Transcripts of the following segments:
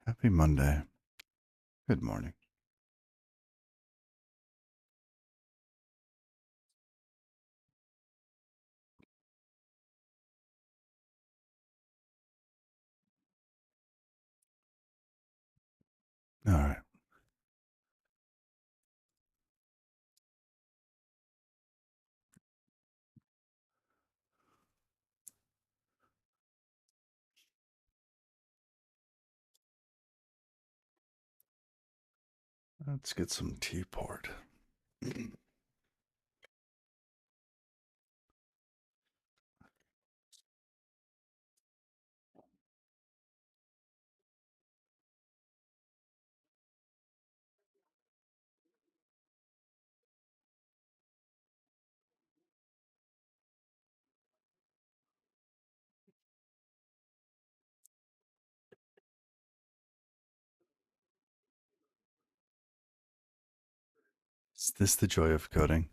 Happy Monday. Good morning. All right. Let's get some tea poured. Is this the joy of coding?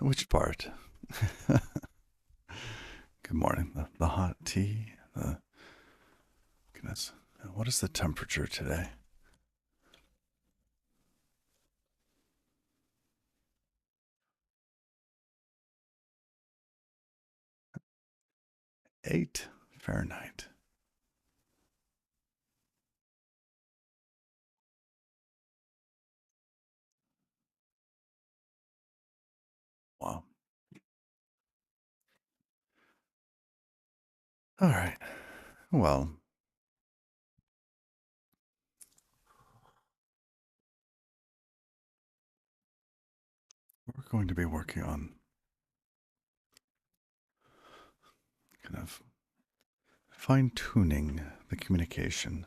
Which part? Good morning. The hot tea. Goodness. What is the temperature today? Eight Fahrenheit. Wow. All right. Well, we're going to be working on kind of fine tuning the communication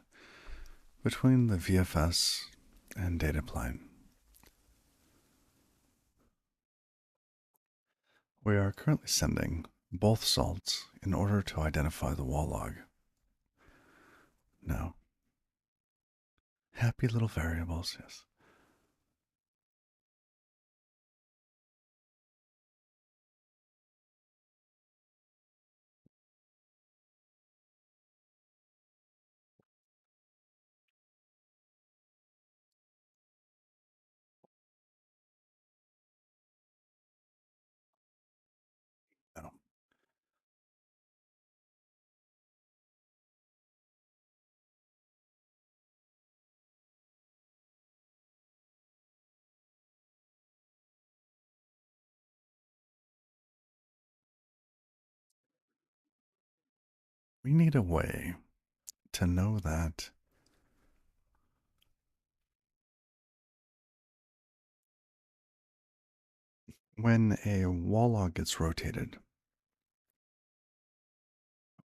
between the VFS and data plane. We are currently sending both salts in order to identify the wall log. Now, happy little variables, yes. Now, we need a way to know that when a wall log gets rotated,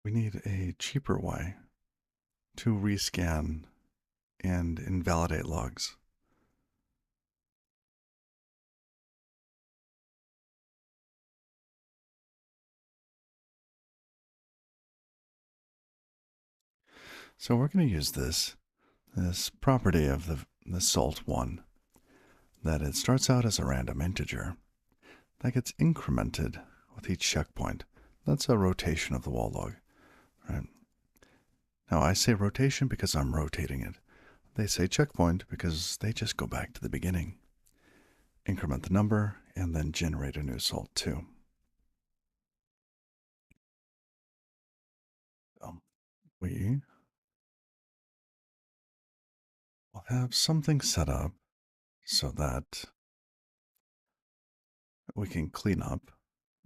we need a cheaper way to rescan and invalidate logs. So we're going to use this property of the salt1, that it starts out as a random integer that gets incremented with each checkpoint. That's a rotation of the wall log, right? Now I say rotation because I'm rotating it. They say checkpoint because they just go back to the beginning, increment the number, and then generate a new salt2. We will have something set up so that we can clean up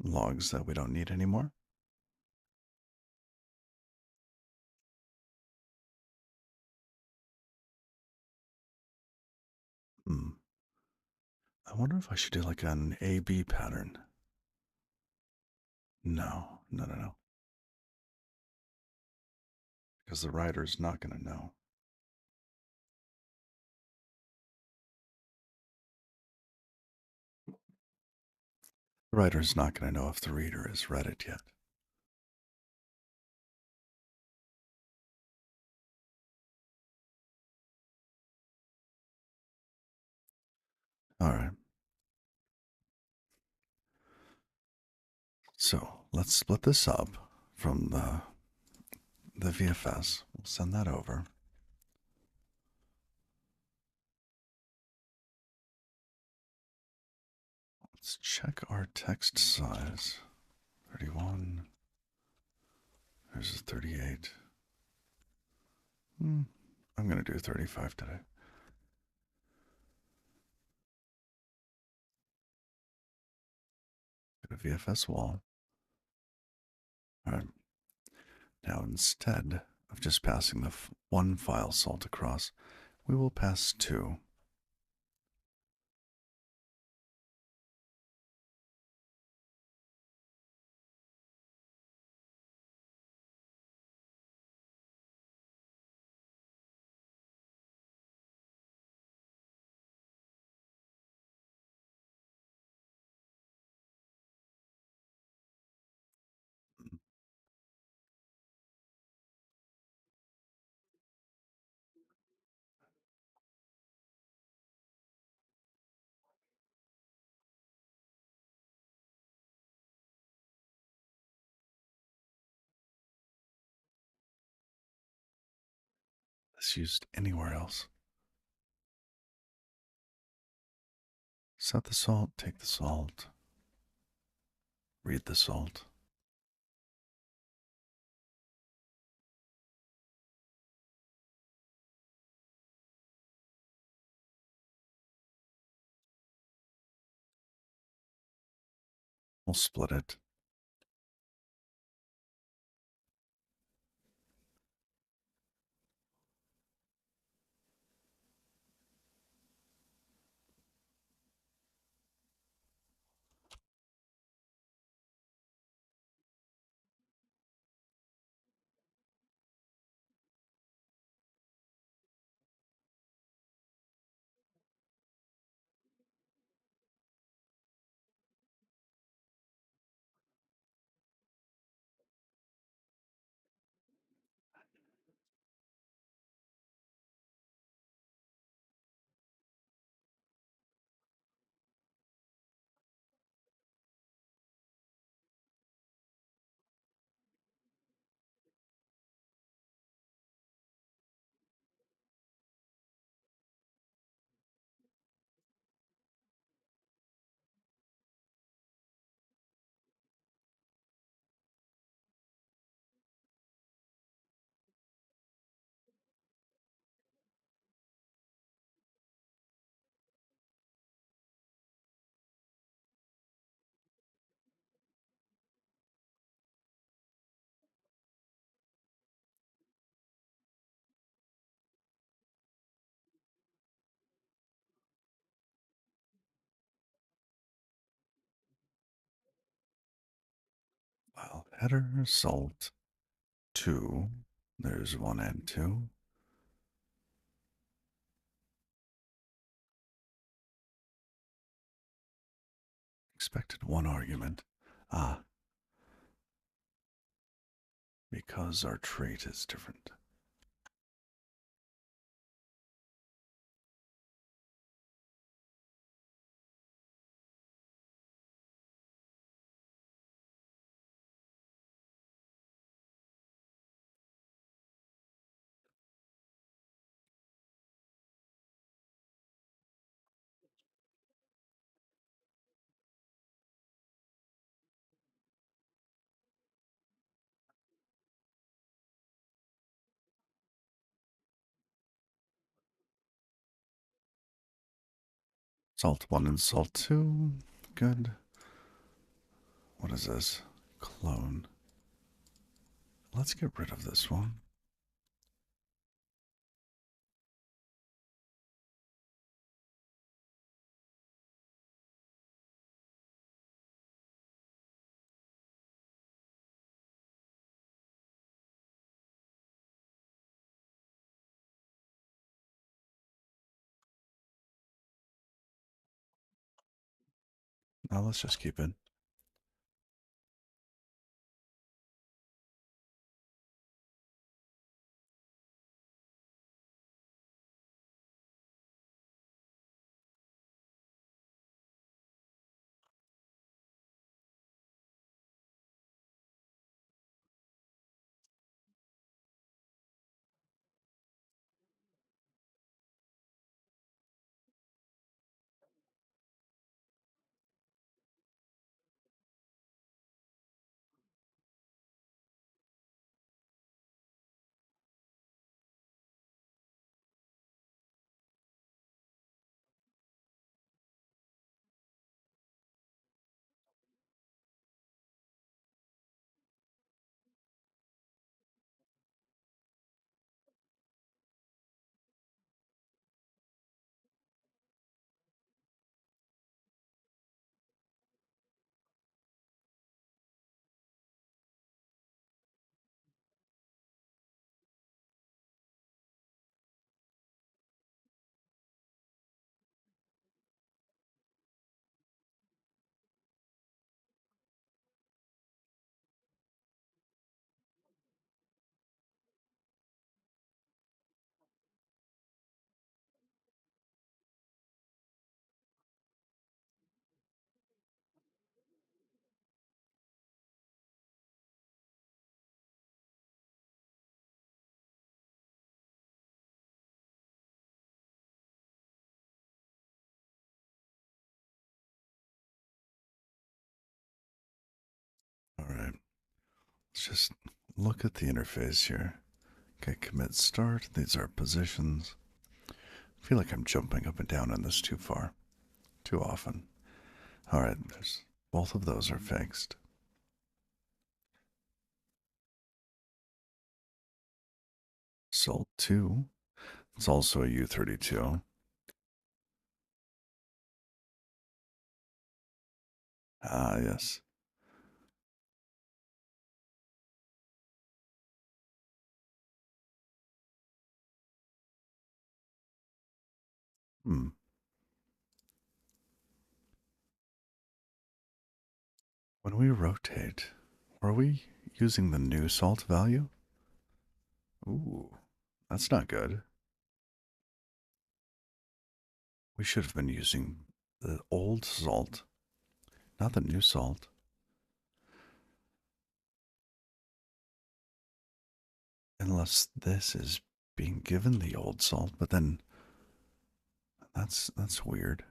logs that we don't need anymore. I wonder if I should do like an A-B pattern. No, no, no, no. Because the writer's not going to know. The writer's not going to know if the reader has read it yet. All right. So let's split this up from the VFS. We'll send that over. Let's check our text size. 31. There's a 38. I'm going to do 35 today. Get a VFS wall. All right. Now, instead of just passing the one file salt across, we will pass two. This used anywhere else. Set the salt, take the salt, read the salt. We'll split it. Well, header, salt, 2. There's 1 and 2. Expected 1 argument. Because our trait is different. Salt 1 and salt 2. Good. What is this? Clone. Let's get rid of this one. Now let's just keep it. Let's just look at the interface here. Okay, commit start. These are positions. I feel like I'm jumping up and down on this too far, too often. All right, there's both of those are fixed. Salt 2. It's also a U32. Ah, yes. Hmm. When we rotate, are we using the new salt value? Ooh, that's not good. We should have been using the old salt, not the new salt. Unless this is being given the old salt, but then that's weird.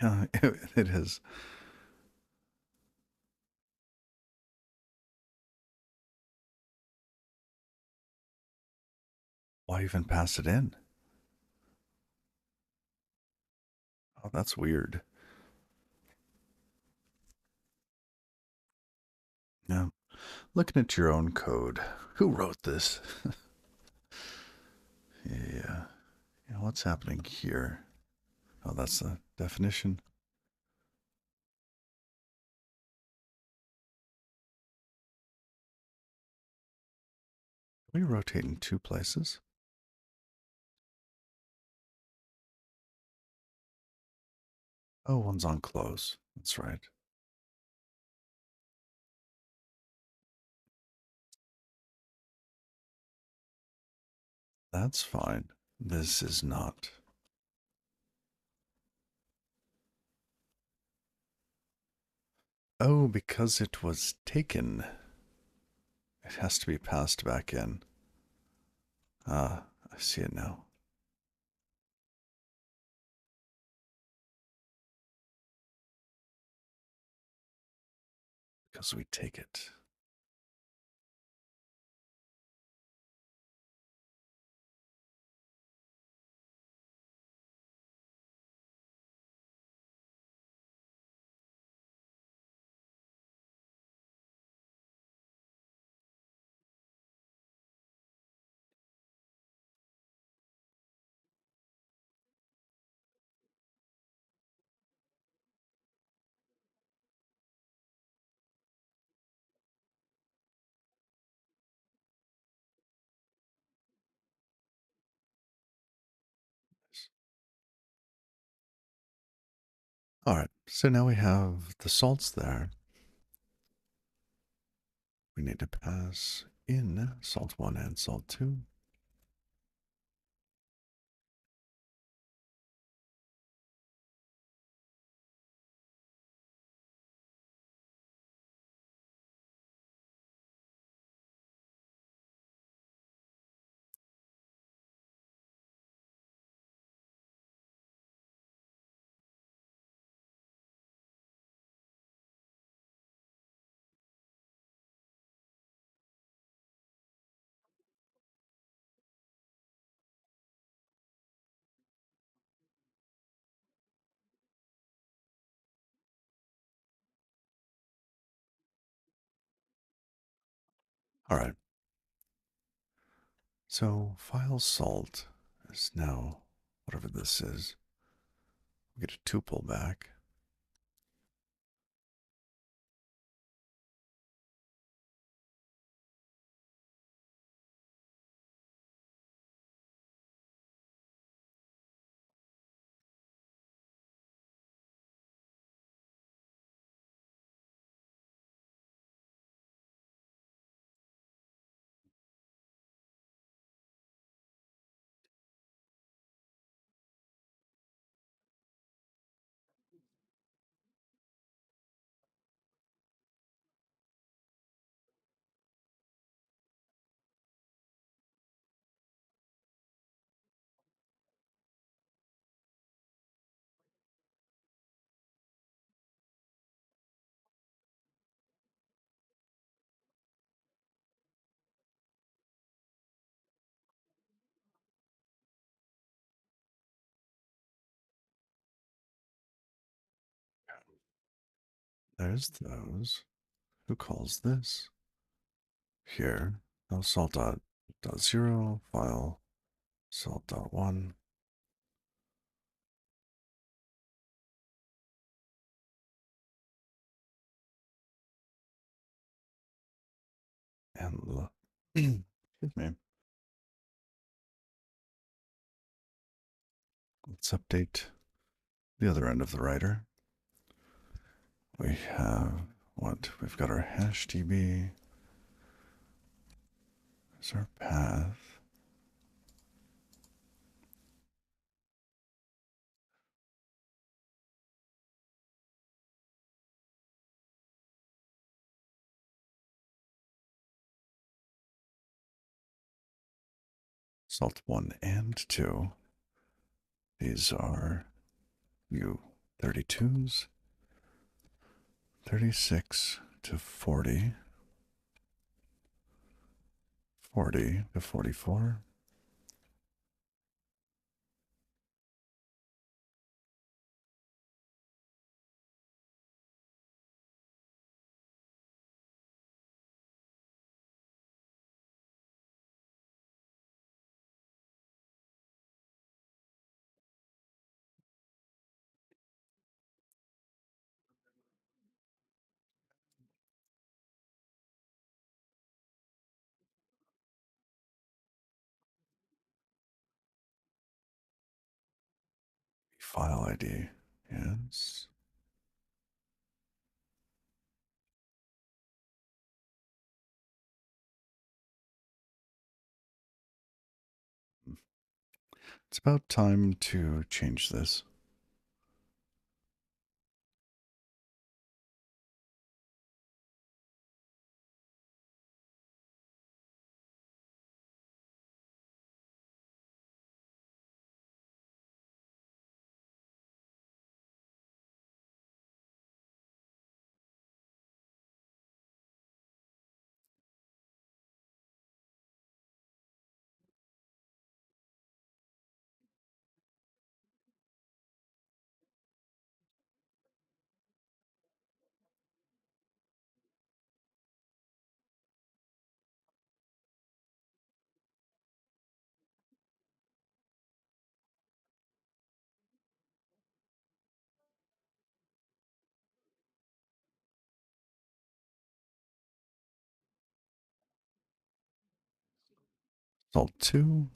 Yeah, it is. Why even pass it in? Oh, that's weird. Yeah. Looking at your own code. Who wrote this? Yeah. Yeah, what's happening here? Oh, that's the definition. We rotate in two places. Oh, one's on close. That's right. That's fine. This is not. Oh, because it was taken. It has to be passed back in. Ah, I see it now. Because we take it. All right, so now we have the salts there. We need to pass in salt 1 and salt 2. All right, so file salt is now whatever this is. We get a tuple back. There's those. Who calls this? Here. No salt dot zero file salt dot one. And excuse me. Let's update the other end of the writer. We have what? We've got our hash DB. There's our path. Salt 1 and 2. These are U32s. 36 to 40. 40 to 44. File ID. Yes. It's about time to change this. Salt 2.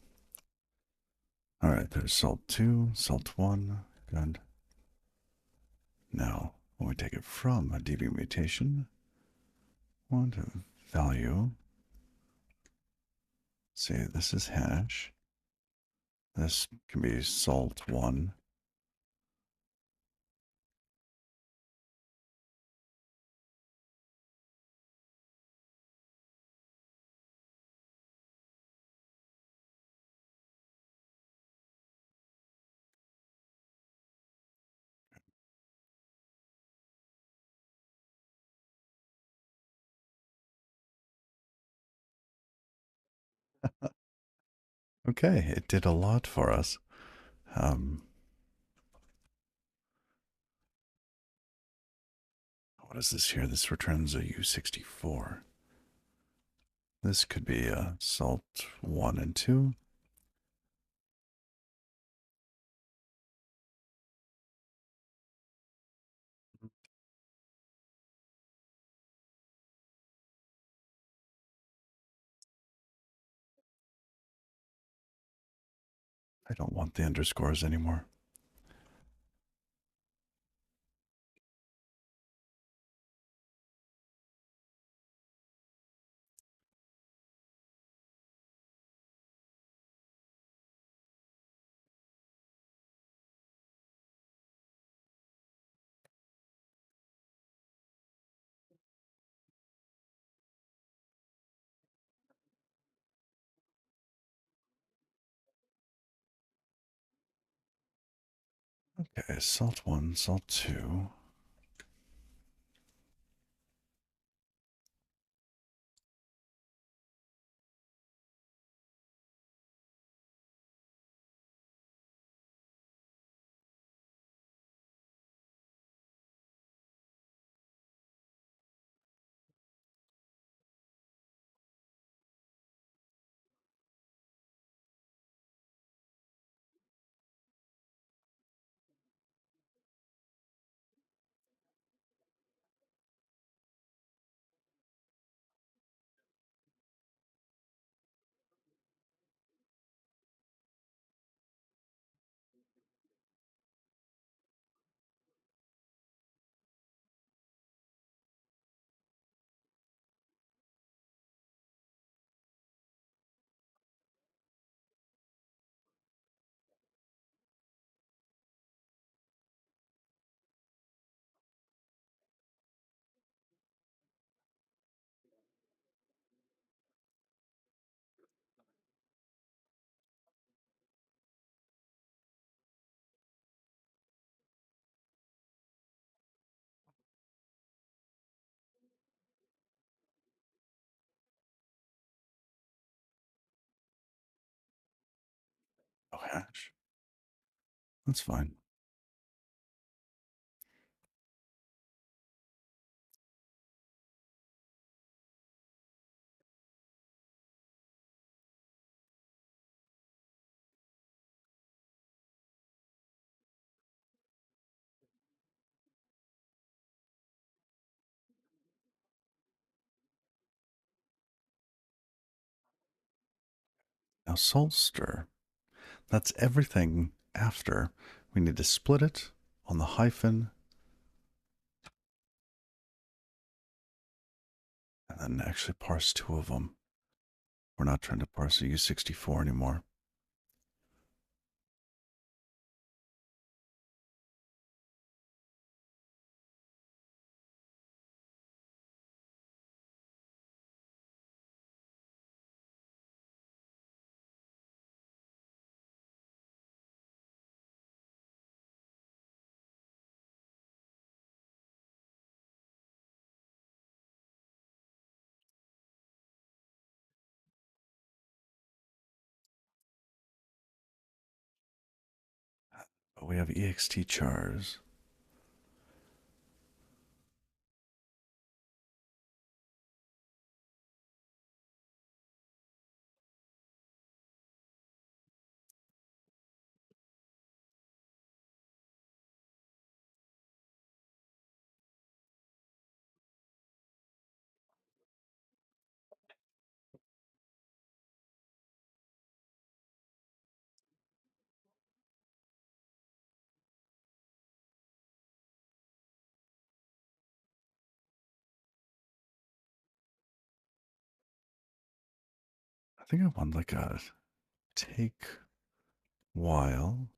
All right, there's salt 2, salt 1. Good. Now, when we take it from a DB mutation, we want to value. Say this is hash. This can be salt 1. Okay, it did a lot for us. What is this here? This returns a U64. This could be a salt 1 and 2. I don't want the underscores anymore. Okay, salt 1, salt 2. hash. That's fine. Now salt stir. That's everything after. We need to split it on the hyphen and then actually parse two of them. We're not trying to parse a U64 anymore. But we have ext chars. I think I want like a take while.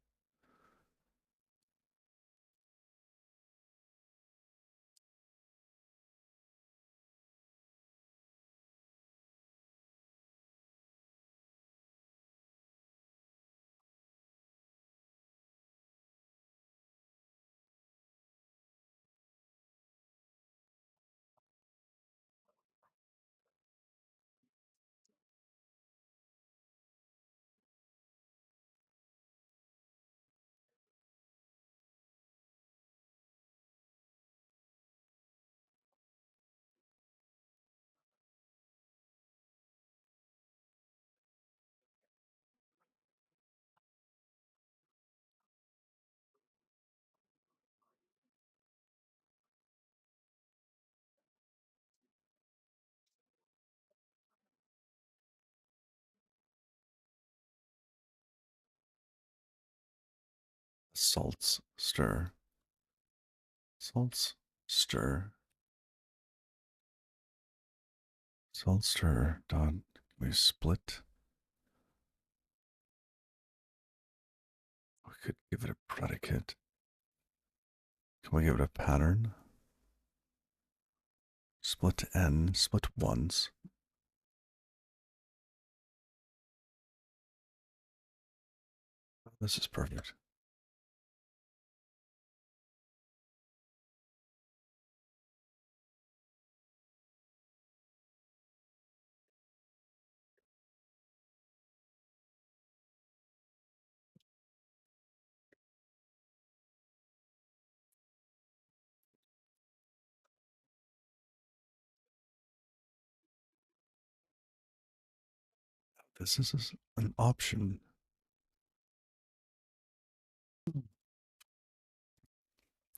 Salts stir. Salts stir. Salt stir dot. We split. We could give it a predicate. Can we give it a pattern? Split n, split once. This is perfect. This is an option.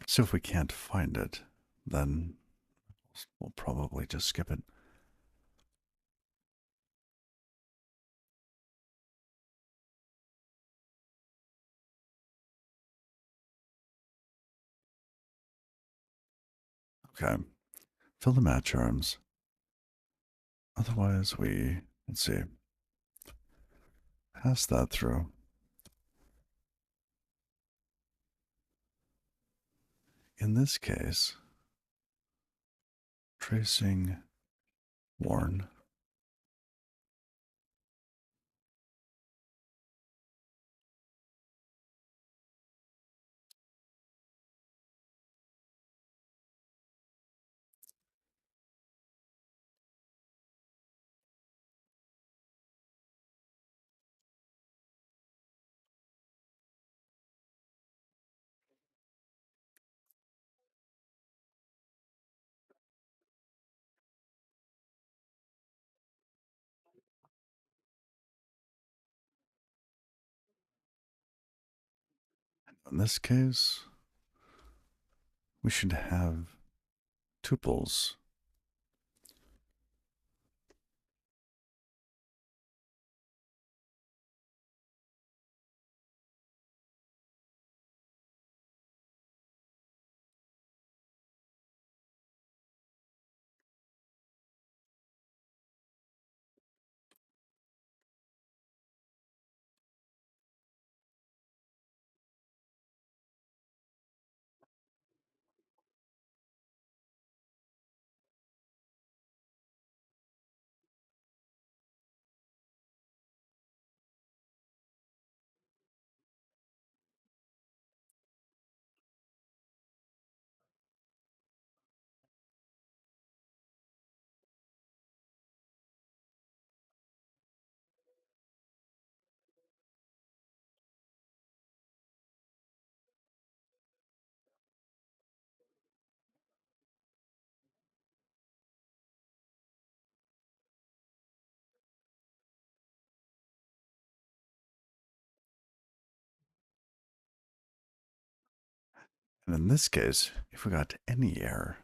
So if we can't find it, then we'll probably just skip it. Okay. Fill the match arms. Otherwise, let's see, pass that through. In this case, tracing worn. In this case, we should have tuples. And in this case, if we got any error,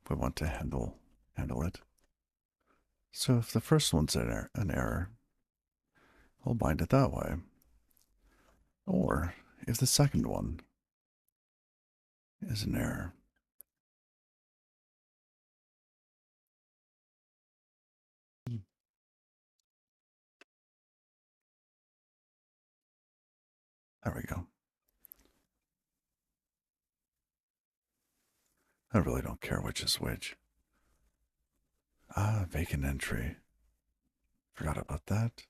we want to handle it. So if the first one's an error, we'll bind it that way. Or if the second one is an error, there we go. I really don't care which is which. Ah, vacant entry. Forgot about that.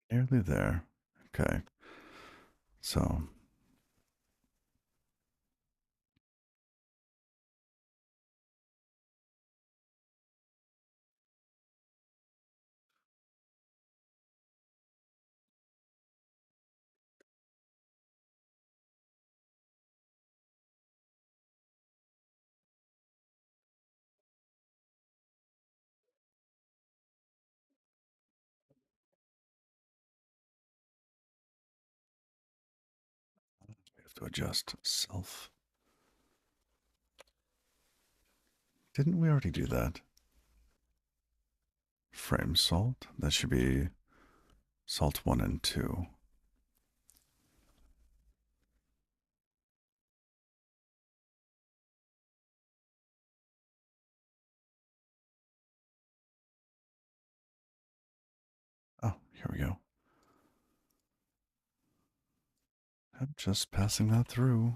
Nearly there. Okay. So, we have to adjust self. Didn't we already do that? Frame salt. That should be salt 1 and 2. Oh, here we go. I'm just passing that through.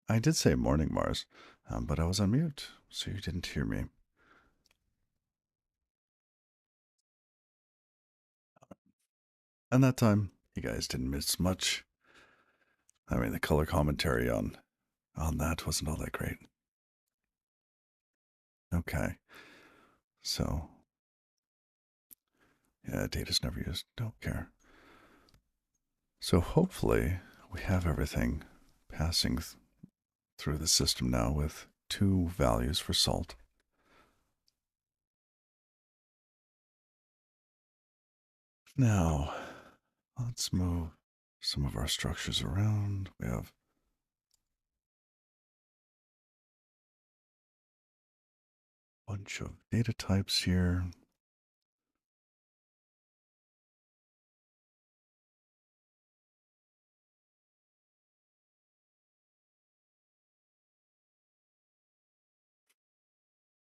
I did say morning, Mars, but I was on mute, so you didn't hear me. And that time, you guys didn't miss much. I mean, the color commentary on that wasn't all that great. Okay, so yeah, data's never used. Don't care. So hopefully we have everything passing through the system now with two values for salt. Now, let's move some of our structures around. We have a bunch of data types here.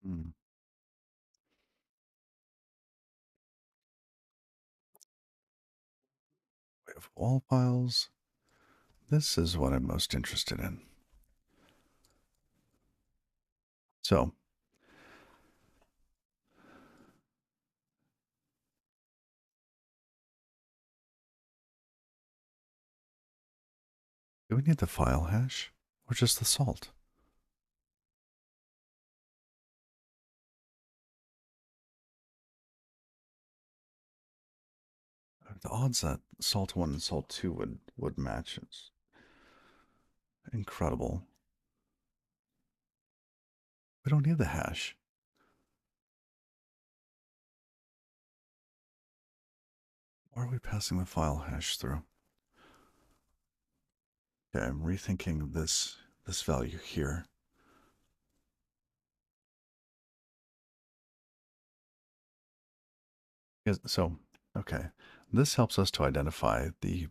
Hmm. We have wall files. This is what I'm most interested in. So, do we need the file hash or just the salt? The odds that salt 1 and salt 2 would match is incredible. We don't need the hash. Why are we passing the file hash through? Okay, I'm rethinking this value here. So, okay, this helps us to identify the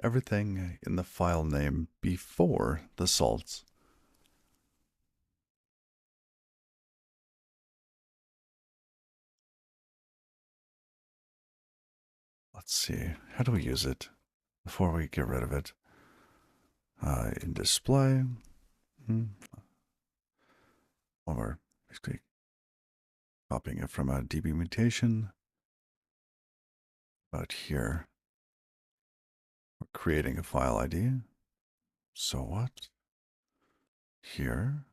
everything in the file name before the salts. Let's see, how do we use it before we get rid of it? In display, or basically copying it from a DB mutation. But here, we're creating a file ID. So what? Here,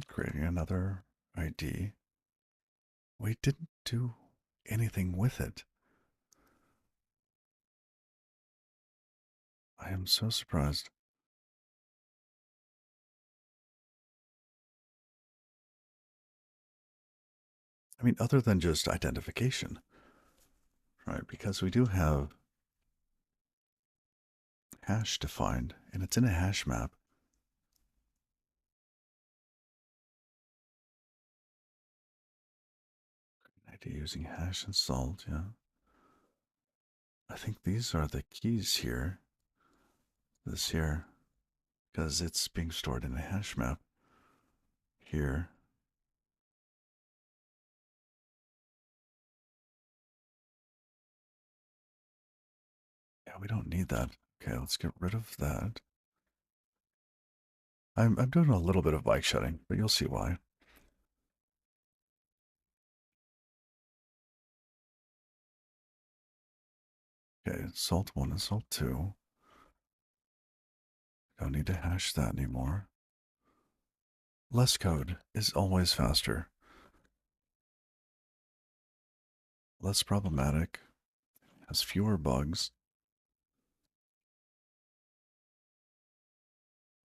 creating another ID. We didn't do anything with it. I am so surprised. I mean, other than just identification, right? Because we do have hash defined, and it's in a hash map. ID using hash and salt, yeah. I think these are the keys here. This here, because it's being stored in a hash map. Here. Yeah, we don't need that. Okay, let's get rid of that. I'm doing a little bit of bike shedding, but you'll see why. Okay, salt 1 and salt 2. Don't need to hash that anymore. Less code is always faster. Less problematic. Has fewer bugs.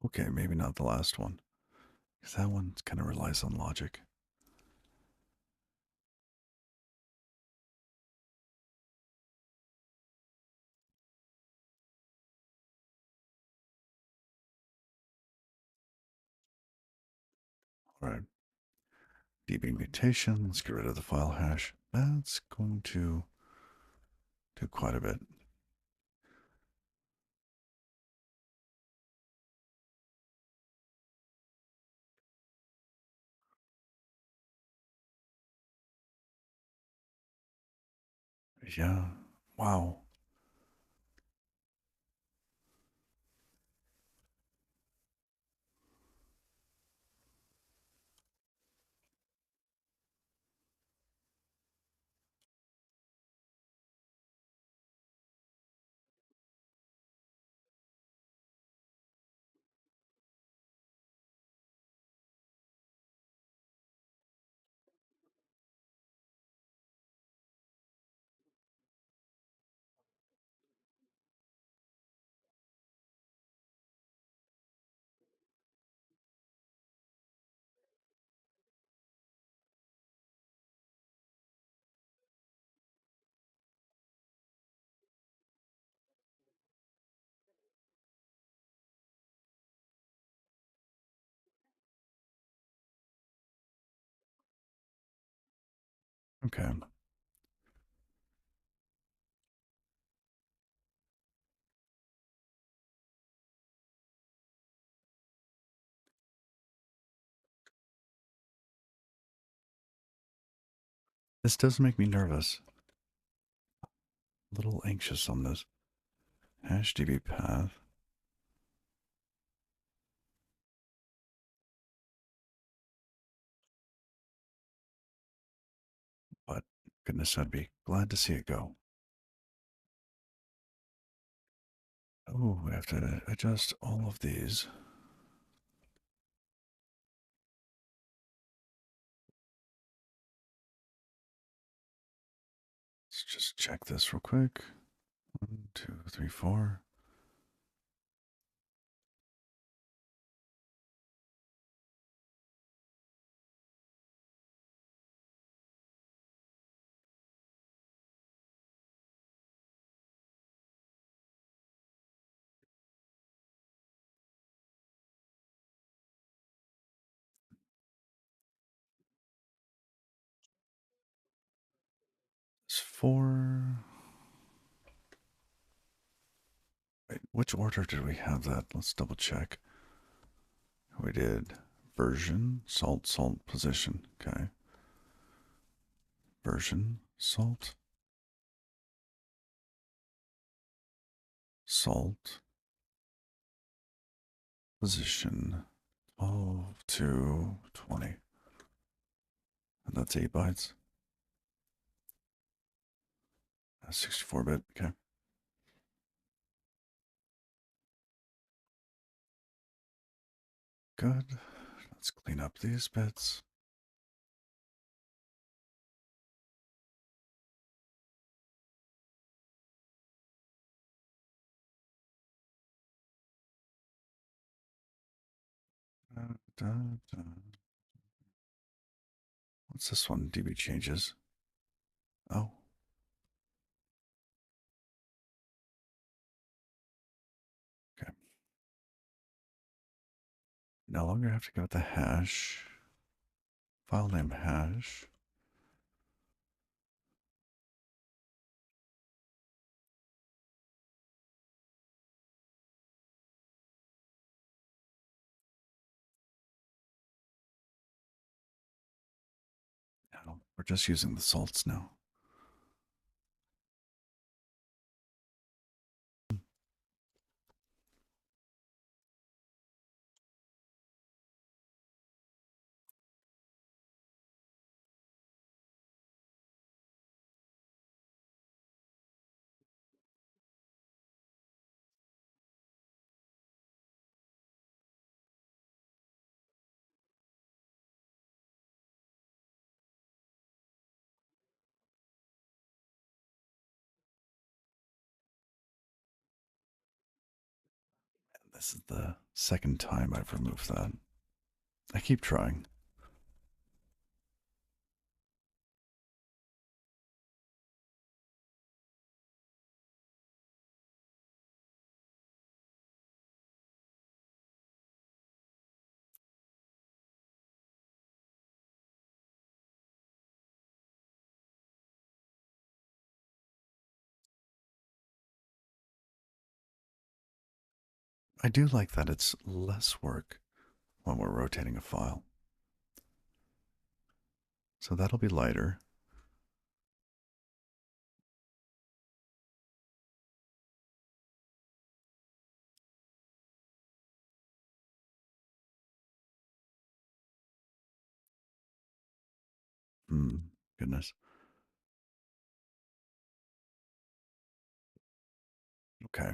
Okay, maybe not the last one. Because that one kind of relies on logic. All right. DB mutation. Let's get rid of the file hash. That's going to do quite a bit. Yeah. Wow. Okay. This does make me nervous. A little anxious on this. Hash DB path. But goodness, I'd be glad to see it go. Oh, we have to adjust all of these. Let's just check this real quick. 1, 2, 3, 4. It's 4. Wait, which order did we have that? Let's double check. We did version, salt, salt, position. Okay. Version, salt, salt, position. 12 to 20. And that's 8 bytes. 64-bit. Okay. Good. Let's clean up these bits. Da, da, da. What's this one? DB changes. Oh. Okay. No longer have to go with the hash. File name hash. No, we're just using the salts now. This is the second time I've removed that. I keep trying. I do like that it's less work when we're rotating a file. So that'll be lighter. Goodness. Okay.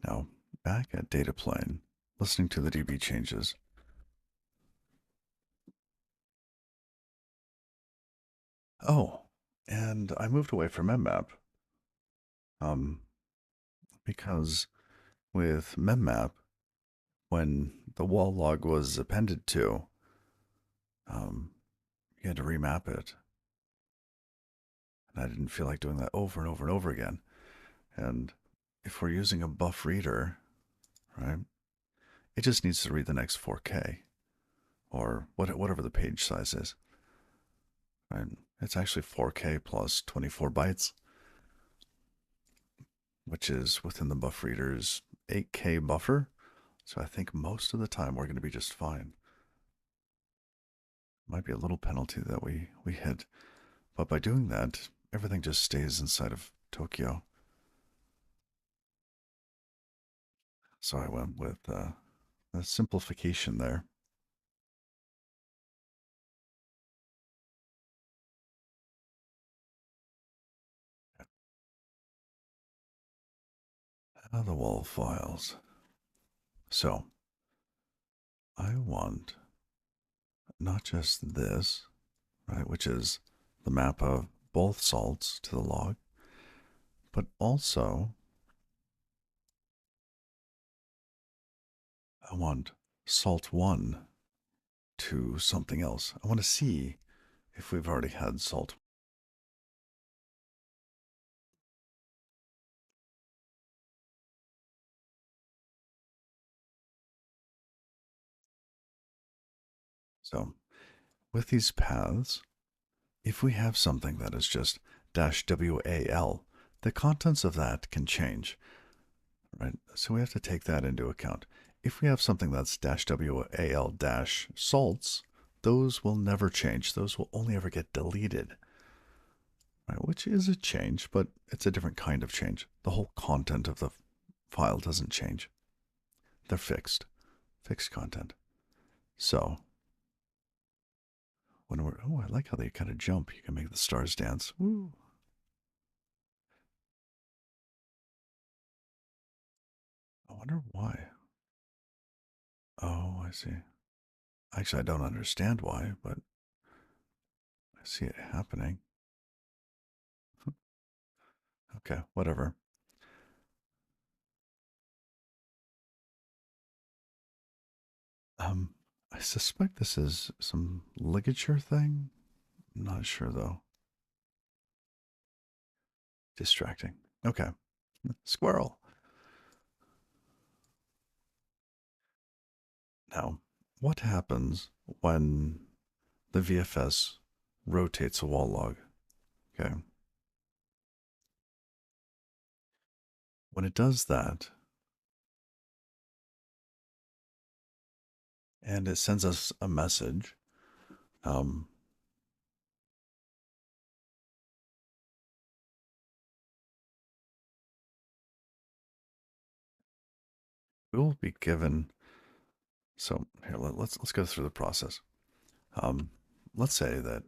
Now, back at data plane, listening to the DB changes. Oh, and I moved away from mmap um, because with mmap, when the wall log was appended to, um, you had to remap it. And I didn't feel like doing that over and over and over again. And if we're using a buff reader, right, it just needs to read the next 4K or whatever the page size is. Right? It's actually 4K plus 24 bytes, which is within the buff reader's 8K buffer. So I think most of the time we're going to be just fine. Might be a little penalty that we hit, but by doing that, everything just stays inside of Tokyo. So I went with a simplification there. The wall files. So I want not just this, right, which is the map of both salts to the log, but also I want salt 1 to something else. I want to see if we've already had salt. So with these paths, if we have something that is just -WAL, the contents of that can change, right? So we have to take that into account. If we have something that's -WAL-salts, those will never change. Those will only ever get deleted, right? Which is a change, but it's a different kind of change. The whole content of the file doesn't change. They're fixed content. So when we're, oh, I like how they kind of jump. You can make the stars dance. Woo. I wonder why. Oh, I see. Actually, I don't understand why, but I see it happening. Okay, whatever. Um, I suspect this is some ligature thing. I'm not sure though. Distracting. Okay. Squirrel. Now, what happens when the VFS rotates a wall log? Okay. When it does that, and it sends us a message, um, we will be given. So here, let's go through the process. Um, let's say that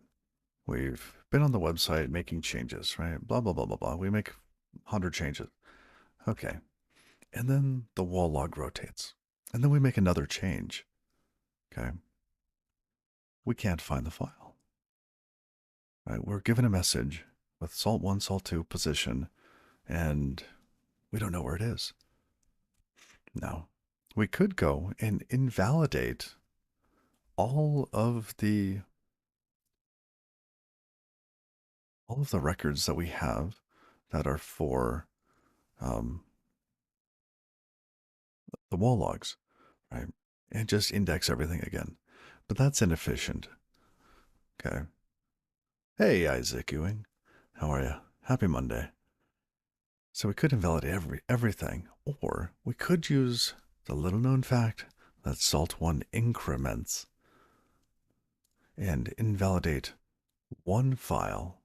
we've been on the website making changes, right? Blah blah blah blah blah. We make 100 changes. Okay, and then the wall log rotates, and then we make another change. Okay, we can't find the file. Right? We're given a message with salt 1, salt 2 position, and we don't know where it is. Now, we could go and invalidate all of the records that we have that are for um, the wall logs, right? And just index everything again. But that's inefficient. Okay. Hey, Isaac Ewing. How are you? Happy Monday. So we could invalidate everything, or we could use the little known fact that salt 1 increments and invalidate one file.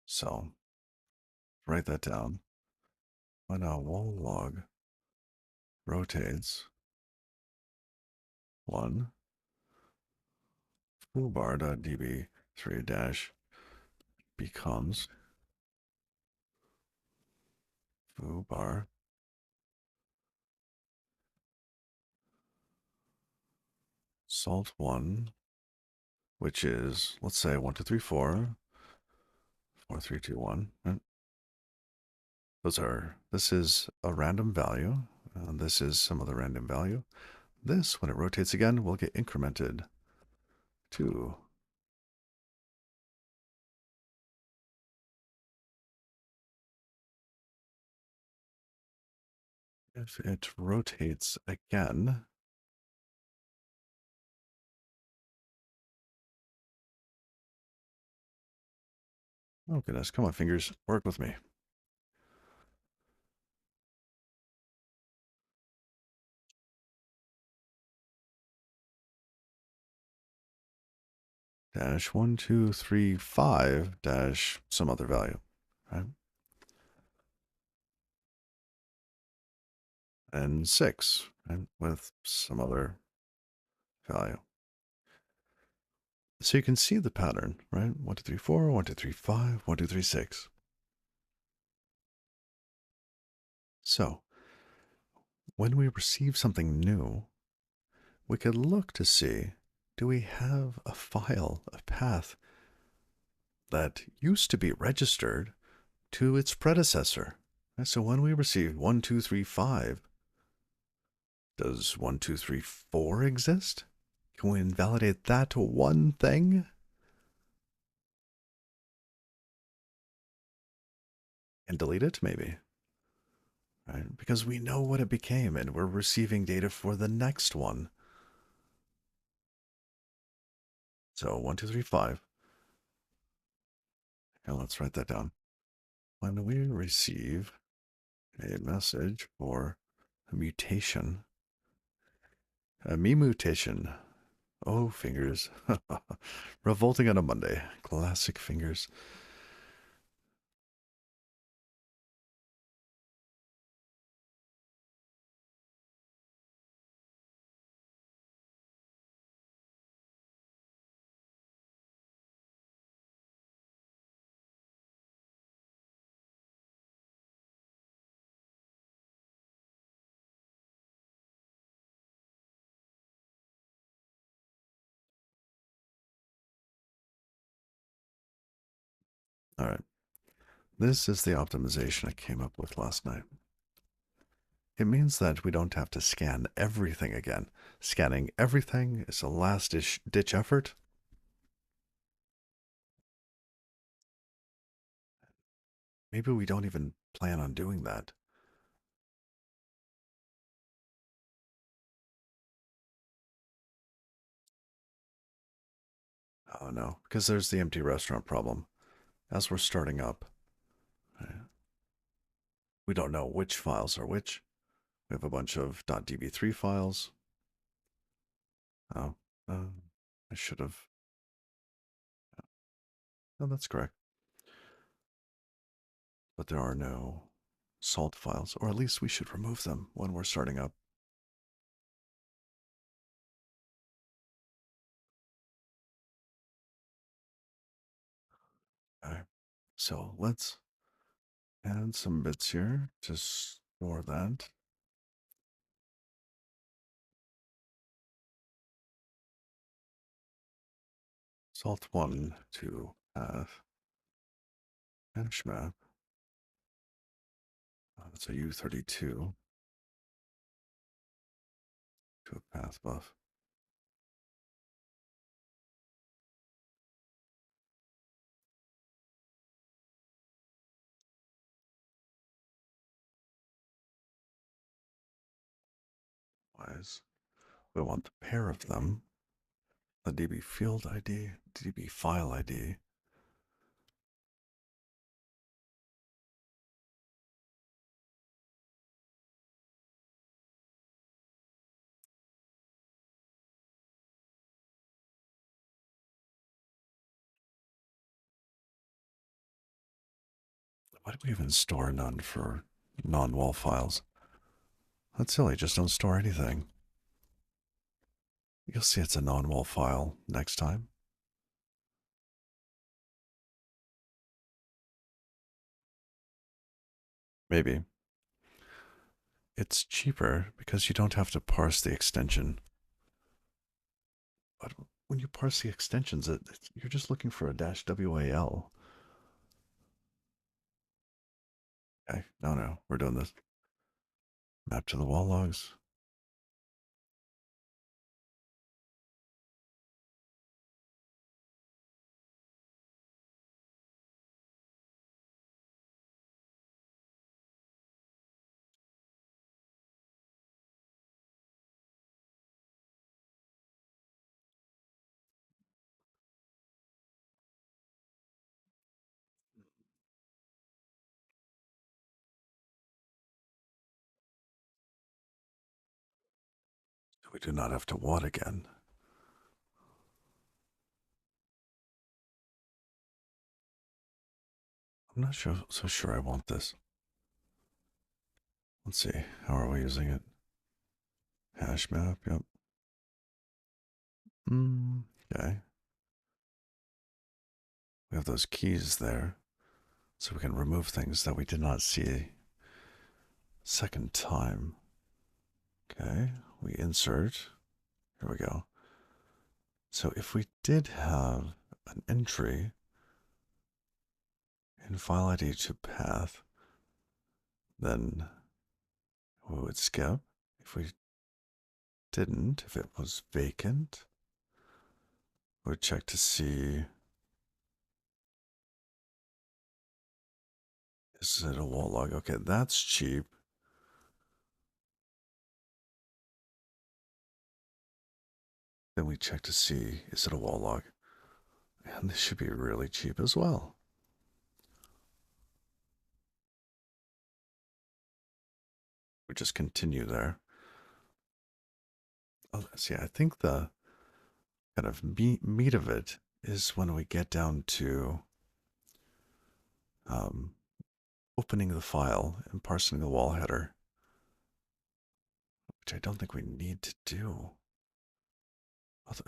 So write that down. When a wall log rotates, 1 foobar.db3 dash becomes foobar salt 1, which is, let's say, 1, 2, 3, 4, 4, 3, 2, 1. This is a random value. This is some other random value. This, when it rotates again, will get incremented to if it rotates again, Oh, goodness. Come on, fingers. Work with me. Dash 1235 dash some other value, right? And 6, right? With some other value. So you can see the pattern, right? 1, 2, 3, 4, 1, 2, 3, 5, 1, 2, 3, 6. So when we receive something new, we could look to see, do we have a file, a path that used to be registered to its predecessor? So when we receive 1, 2, 3, 5, does 1, 2, 3, 4 exist? Can we invalidate that one thing and delete it? Maybe, right? Because we know what it became and we're receiving data for the next one. So 1, 2, 3, 5. Now let's write that down. When we receive a message for a mutation, a me mutation. Oh, fingers. Revolting on a Monday. Classic fingers. All right. This is the optimization I came up with last night. It means that we don't have to scan everything again. Scanning everything is a last ditch effort. Maybe we don't even plan on doing that. Oh no, because there's the empty restaurant problem. As we're starting up, we don't know which files are which. We have a bunch of .db3 files. Oh, I should have. No, that's correct. But there are no salt files, or at least we should remove them when we're starting up. Okay. So let's add some bits here to store that. Salt 1 to path hash map. That's a U32 to a path buff. Wise. We want the pair of them, the DB field ID, DB file ID. Why do we even store none for non-wall files? That's silly, just don't store anything. You'll see it's a non-wall file next time. Maybe. It's cheaper because you don't have to parse the extension. But when you parse the extensions, you're just looking for a dash WAL. Okay, no, we're doing this. Map to the wall logs. We do not have to what again? I'm not so sure I want this. Let's see. How are we using it? Hash map. Yep. Okay. We have those keys there, so we can remove things that we did not see second time. Okay. We insert. Here we go. So if we did have an entry in file ID to path, then we would skip. If we didn't, if it was vacant, we would check to see, is it a wall log? Okay, that's cheap. Then we check to see, is it a wall log? And this should be really cheap as well. We just continue there. Oh, see, I think the kind of meat of it is when we get down to opening the file and parsing the wall header, which I don't think we need to do.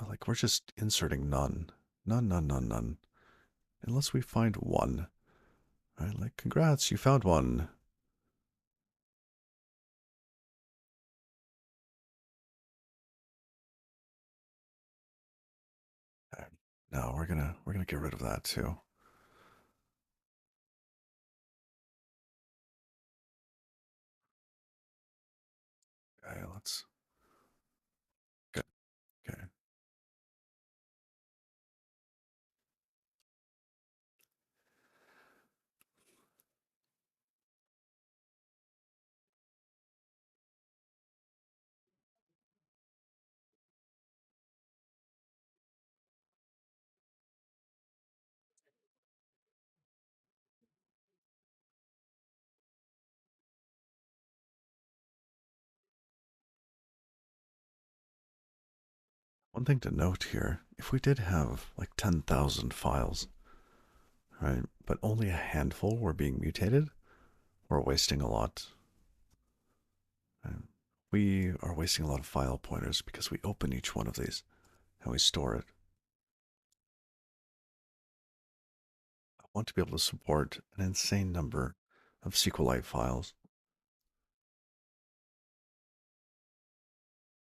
Like, we're just inserting none. None, none, none, none. Unless we find one. Right? Like, congrats, you found one. Okay. No, we're gonna get rid of that too. Okay, let's. Good. Okay. One thing to note here, if we did have like 10,000 files, right, but only a handful were being mutated, we're wasting a lot. Right? We are wasting a lot of file pointers because we open each one of these and we store it. I want to be able to support an insane number of SQLite files.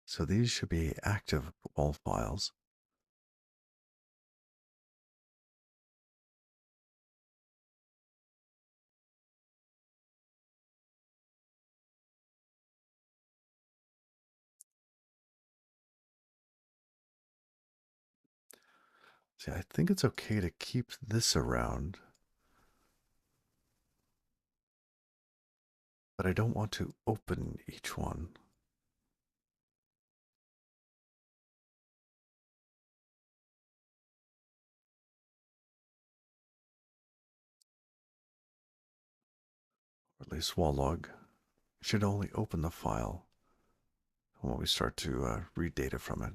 So these should be active wall files. See, I think it's okay to keep this around, but I don't want to open each one. Or at least wall log should only open the file when we start to read data from it.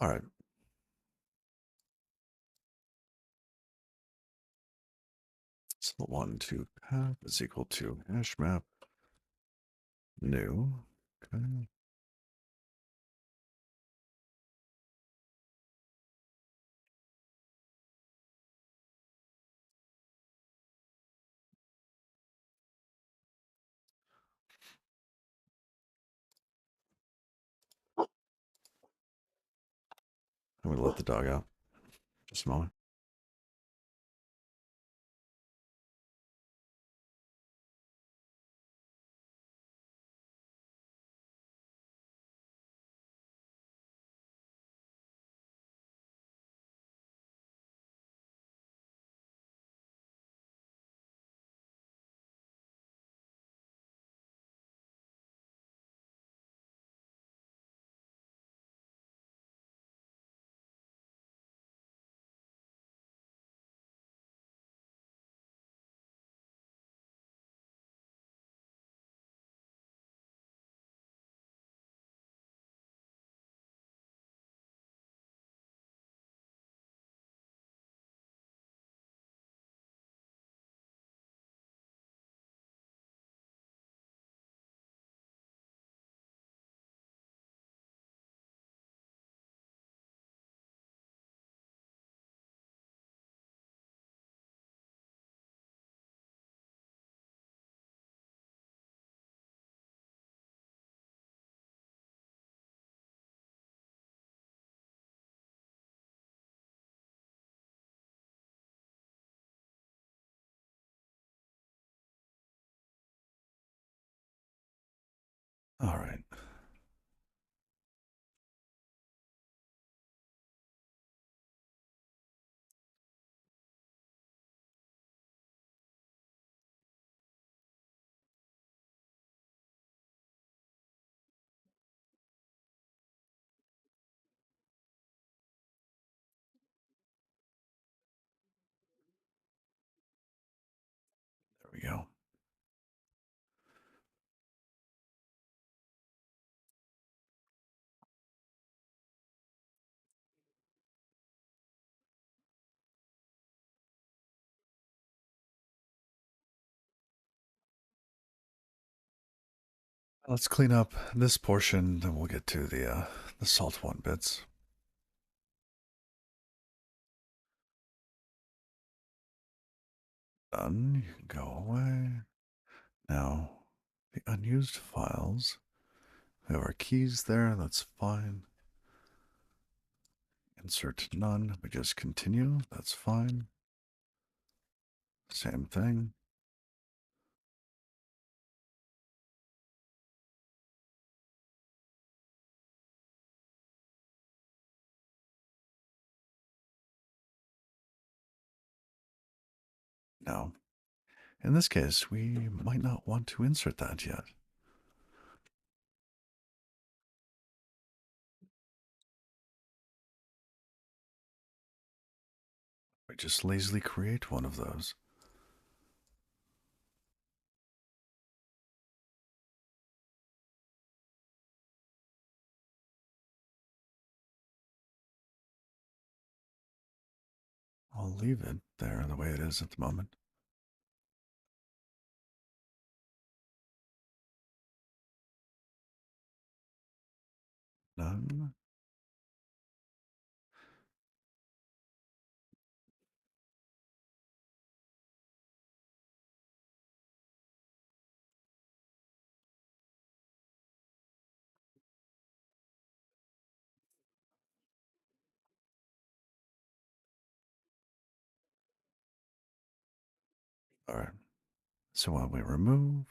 All right. So the 1, 2 path is equal to hash map new. Okay. I'm going to let the dog out. Just a moment. All right. There we go. Let's clean up this portion, then we'll get to the salt one bits. Done. You can go away. Now, the unused files. We have our keys there. That's fine. Insert none. We just continue. That's fine. Same thing. Now, in this case, we might not want to insert that yet. We just lazily create one of those. I'll leave it there the way it is at the moment. None. All right. So while we remove,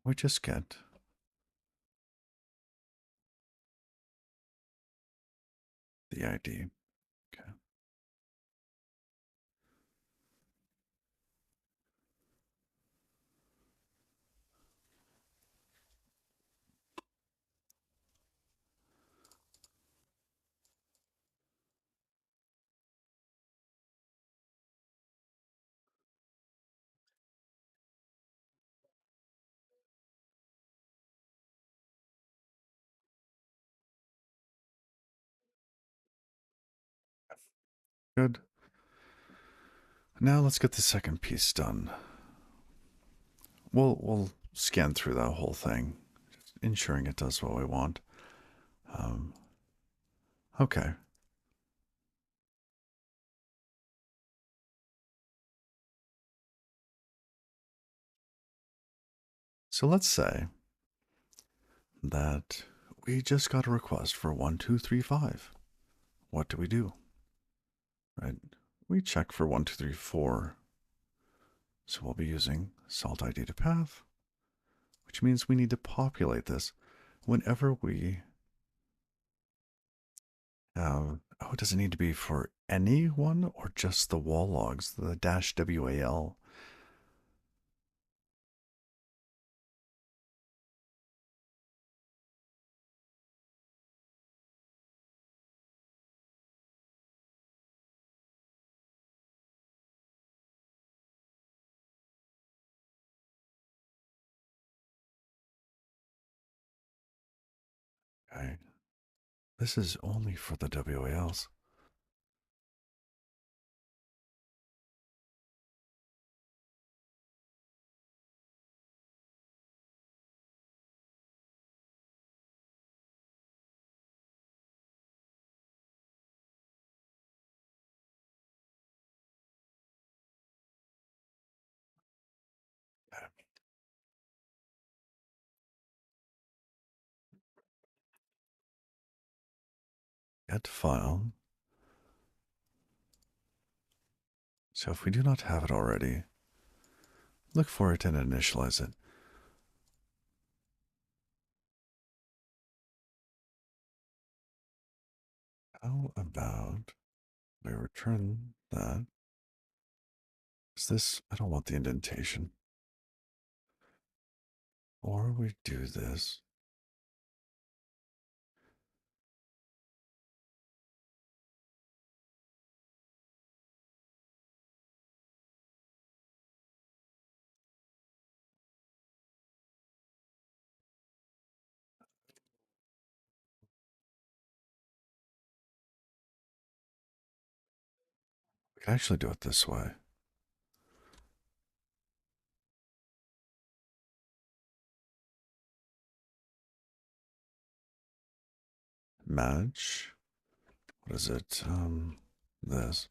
we just get the ID. Okay. Good. Now let's get the second piece done. We'll scan through that whole thing, ensuring it does what we want. Okay. So let's say that we just got a request for 1235. What do we do? Right? We check for 1234. So we'll be using salt ID to path, which means we need to populate this whenever we have. Oh, does it need to be for any one or just the wall logs, the -WAL? Okay. This is only for the WALs. Okay. Get file. So if we do not have it already, look for it and initialize it. How about we return that? Is this, I don't want the indentation. Or we do this. We can actually do it this way. Match. What is it? This.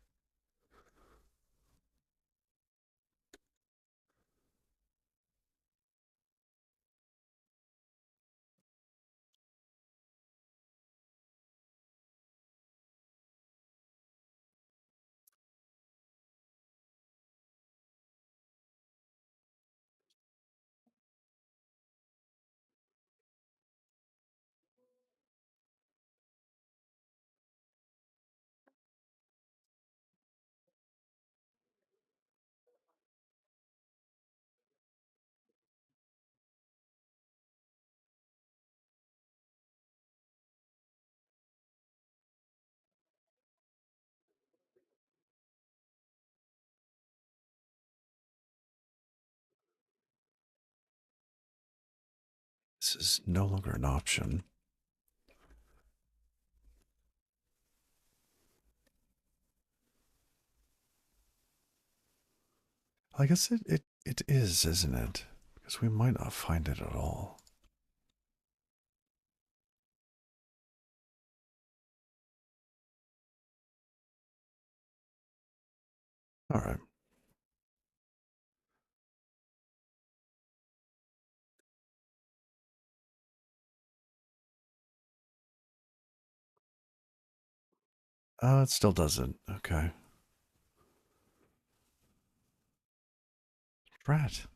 This is no longer an option. I guess it is, isn't it? Because we might not find it at all. All right. It still doesn't. Okay. Rat.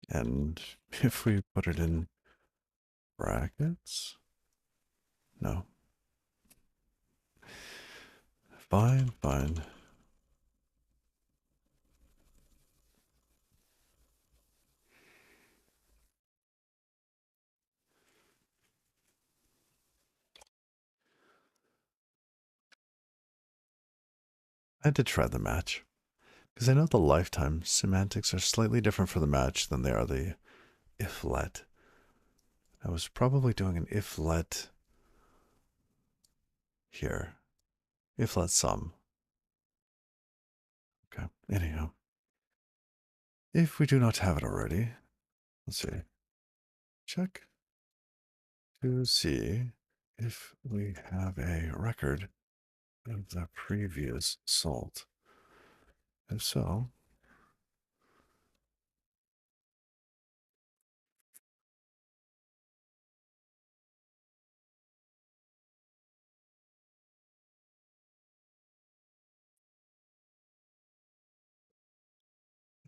And if we put it in brackets? No. Fine, fine. I had to try the match. Because I know the lifetime semantics are slightly different for the match than they are the if let. I was probably doing an if let here. If let sum. Okay. Anyhow. If we do not have it already, let's see. Check to see if we have a record of the previous salt. If so,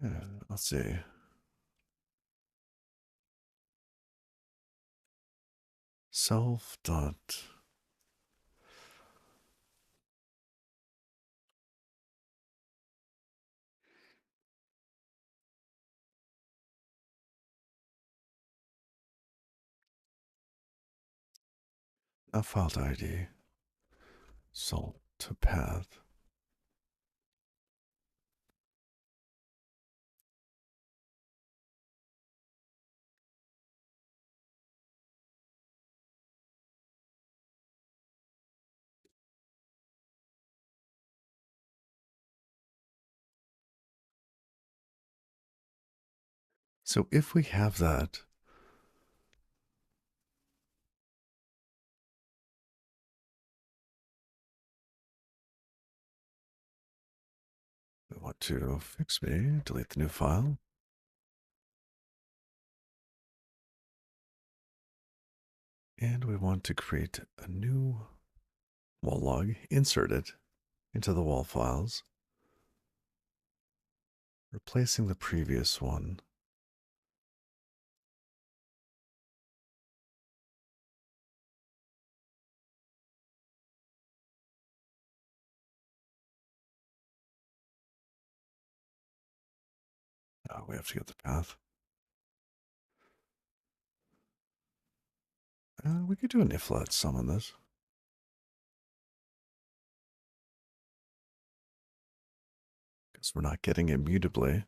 yeah, let's see. Self dot not file ID. Salt to path. So if we have that, we want to fix me, delete the new file. And we want to create a new wall log, insert it into the wall files, replacing the previous one. We have to get the path. We could do an if let sum on this. Because we're not getting it mutably.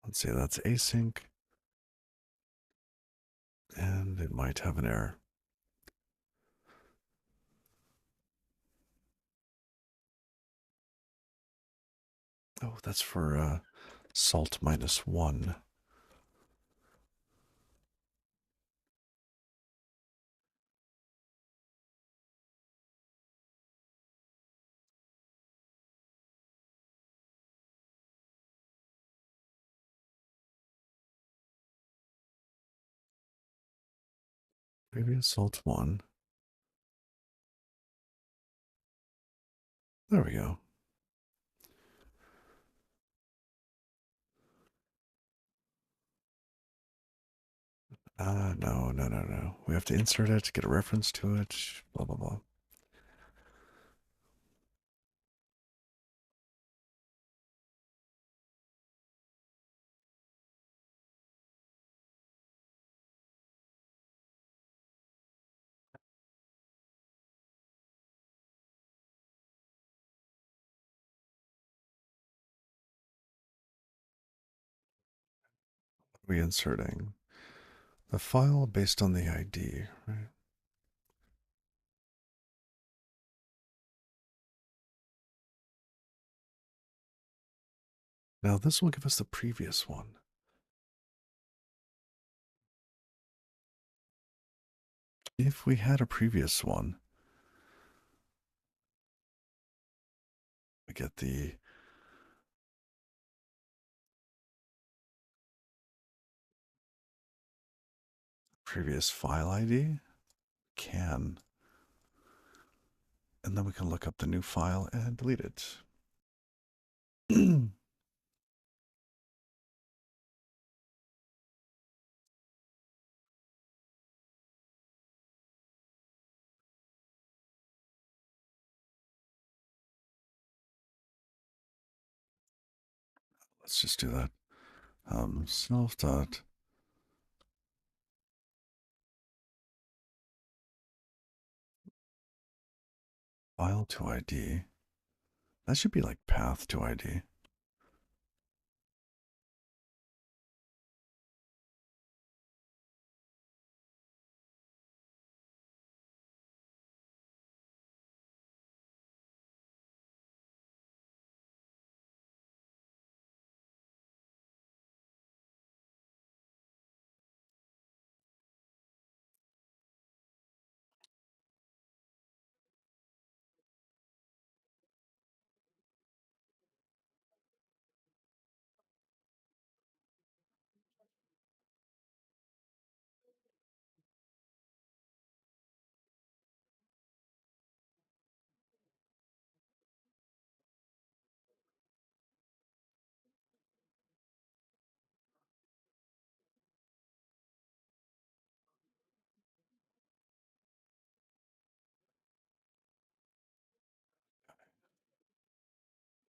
Let's say that's async. And it might have an error. Oh, that's for salt -1. Previous salt 1. There we go. No. We have to insert it, get a reference to it, blah, blah, blah. Reinserting the file based on the ID, right? Now this will give us the previous one. If we had a previous one, we get the previous file ID, can, and then we can look up the new file and delete it. Let's just do that. Self dot file to ID. That should be like path to ID.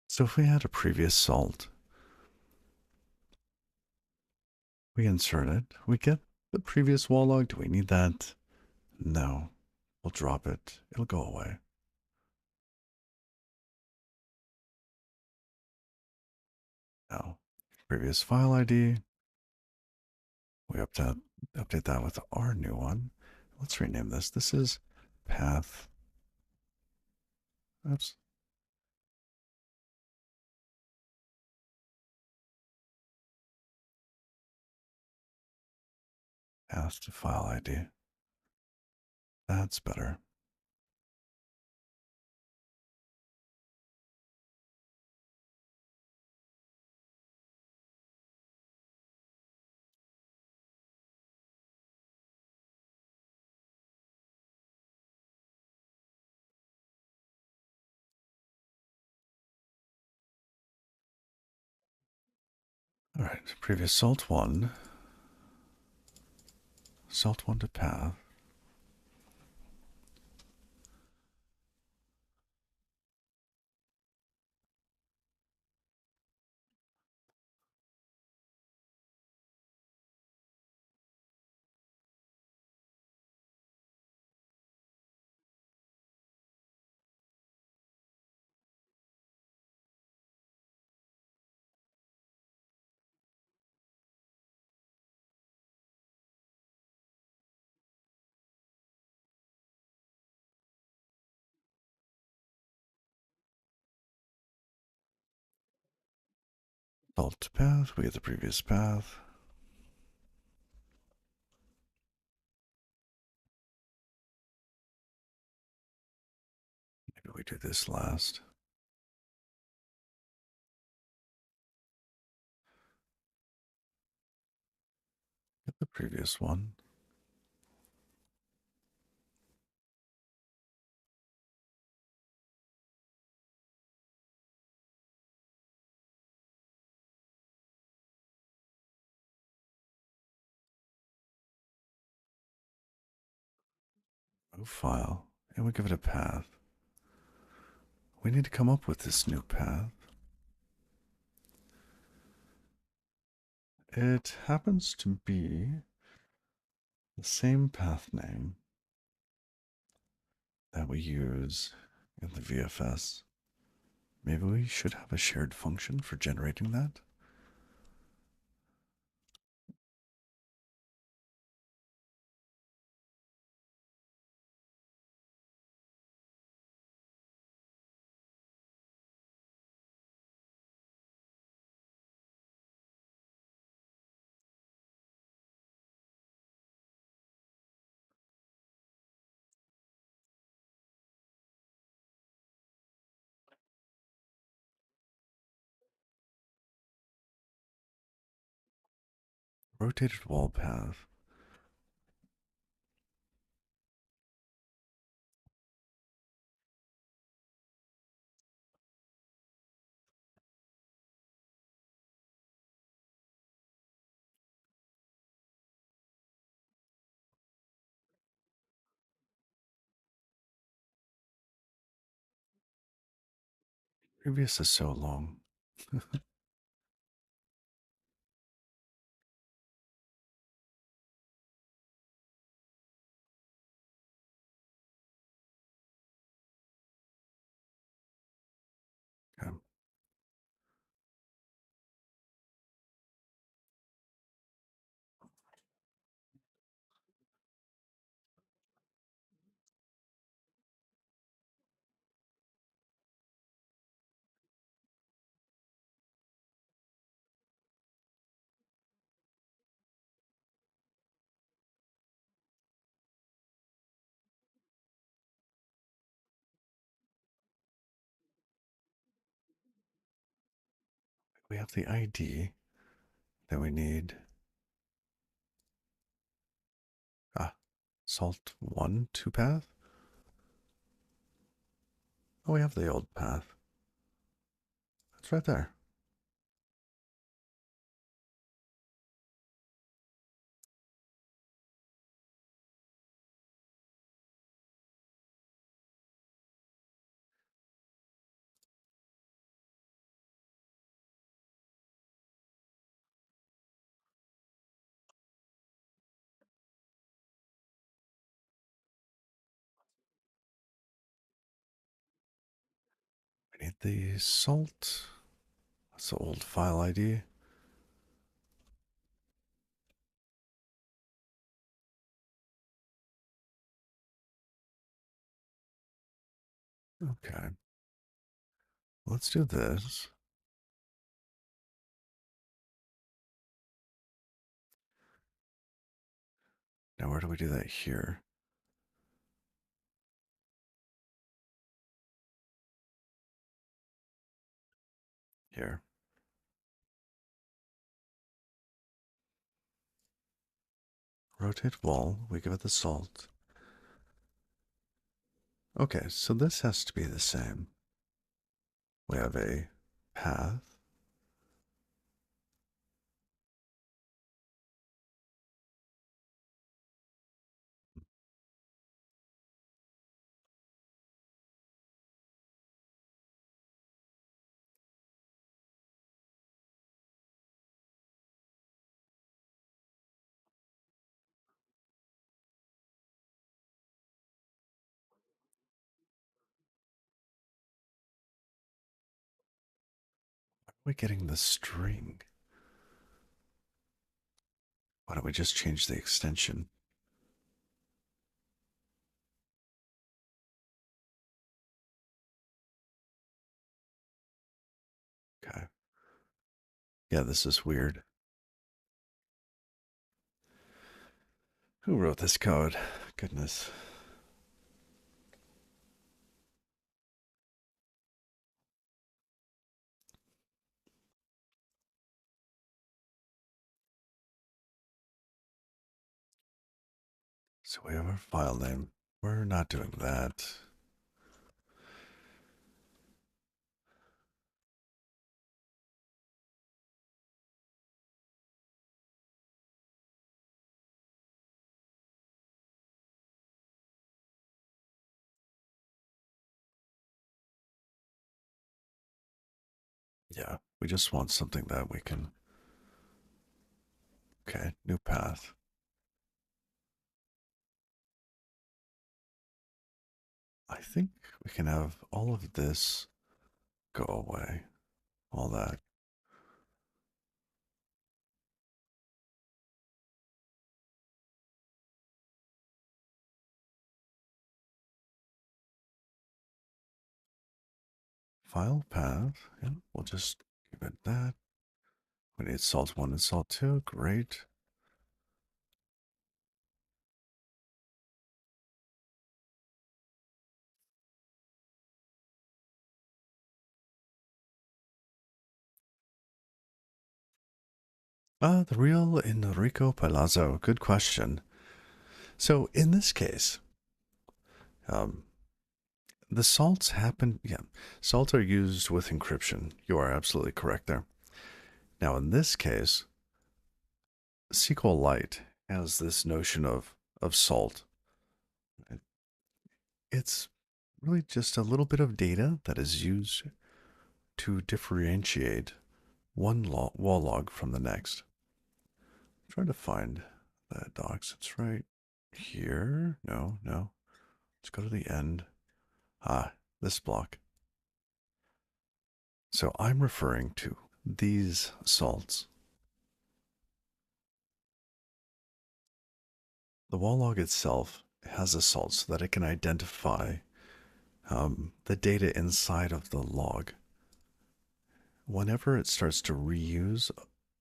So if we had a previous salt, we insert it, we get the previous wall log. Do we need that? No. We'll drop it. It'll go away. No. Previous file ID. We update that with our new one. Let's rename this. This is path. Oops. Path to file ID. That's better. All right, previous salt one to path. Salt to path, we get the previous path. Maybe we do this last. Get the previous one. Move file, and we give it a path. We need to come up with this new path. It happens to be the same path name that we use in the VFS. Maybe we should have a shared function for generating that. Rotated wall path. Previous is so long. Okay. We have the ID that we need. Ah, salt 1, 2 path? Oh, we have the old path. It's right there. We need the salt. That's the old file ID. Okay. Let's do this. Now, where do we do that here? Here. Rotate wall. We give it the salt. Okay, so this has to be the same. We have a path. We're getting the string. Why don't we just change the extension? Okay. Yeah, this is weird. Who wrote this code? Goodness. So we have our file name. We're not doing that. Yeah, we just want something that we can. Okay, new path. I think we can have all of this go away. All that. File path. Yeah, we'll just give it that. We need salt 1 and salt 2. Great. The real Enrico Palazzo. Good question. So in this case, um, the salts happen. Yeah, salts are used with encryption. You are absolutely correct there. Now in this case, sqlite has this notion of salt. It's really just a little bit of data that is used to differentiate one wall log from the next. I'm trying to find that docs. It's right here. No, no. Let's go to the end. Ah, this block. So I'm referring to these salts. The wall log itself has a salt so that it can identify the data inside of the log. Whenever it starts to reuse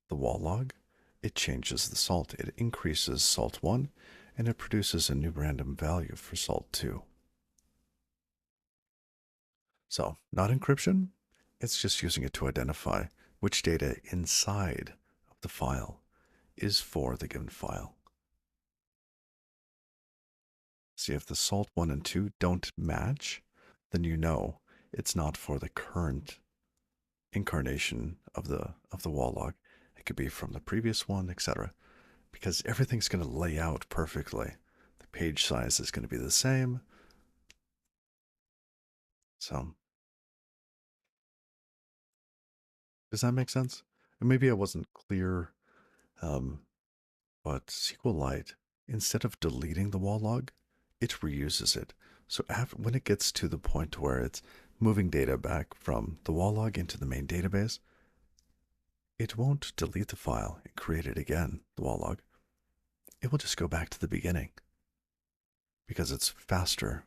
the wall log, it changes the salt. It increases salt 1 and it produces a new random value for salt 2. So, not encryption, it's just using it to identify which data inside of the file is for the given file. See, if the salt 1 and 2 don't match, then you know it's not for the current incarnation of the wall log. It could be from the previous one, etc. Because everything's going to lay out perfectly. The page size is going to be the same. So, does that make sense? And maybe I wasn't clear, um, but SQLite, instead of deleting the wall log, it reuses it. So when it gets to the point where it's moving data back from the wall log into the main database, it won't delete the file and create it again, the wall log. It will just go back to the beginning because it's faster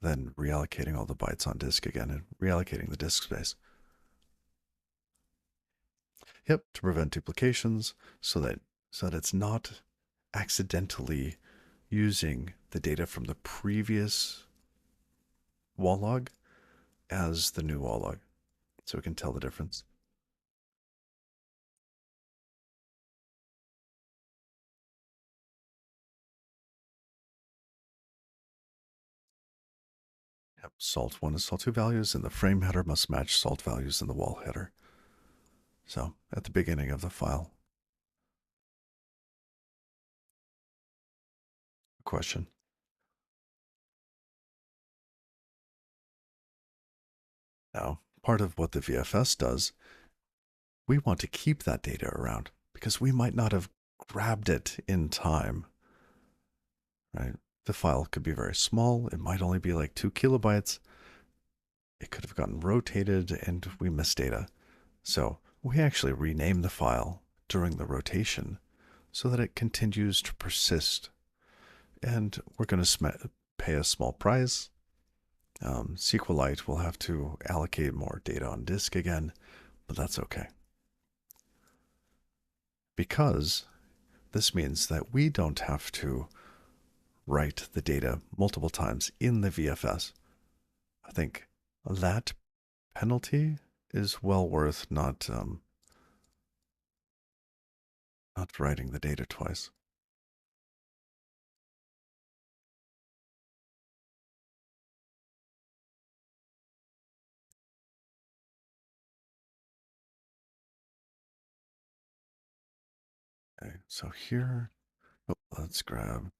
than reallocating all the bytes on disk again and reallocating the disk space. Yep, to prevent duplications so that it's not accidentally using the data from the previous wall log as the new wall log. So we can tell the difference. Yep, salt 1 and salt 2 values in the frame header must match salt values in the wall header. So at the beginning of the file. Question. Now, part of what the VFS does, we want to keep that data around because we might not have grabbed it in time, right? The file could be very small. It might only be like 2 kilobytes. It could have gotten rotated and we missed data. So we actually rename the file during the rotation so that it continues to persist. And we're going to pay a small price. SQLite will have to allocate more data on disk again, but that's okay. Because this means that we don't have to write the data multiple times in the VFS. I think that penalty is well worth not writing the data twice. Okay, so here, let's grab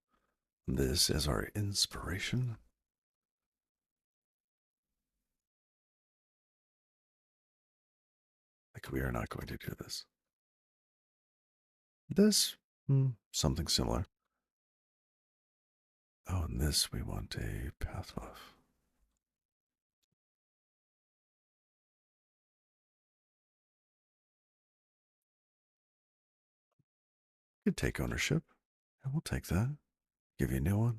this as our inspiration. Like we are not going to do this. This, something similar. Oh, and this we want a path buff. Could take ownership, and we'll take that. Give you a new one.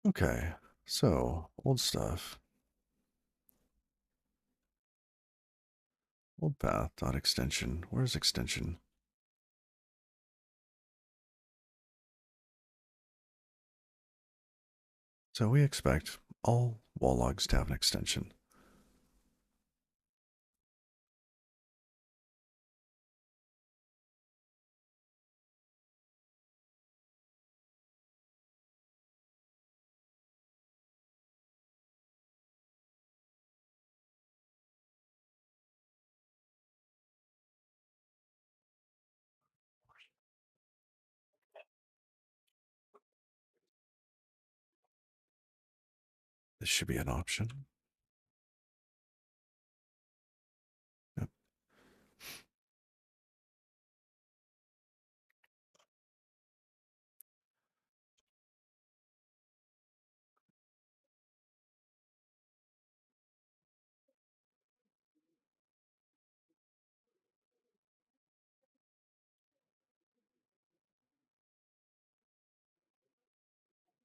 Okay, so old stuff. Old path dot extension. Where's extension? So we expect all wall logs to have an extension. This should be an option. Yep.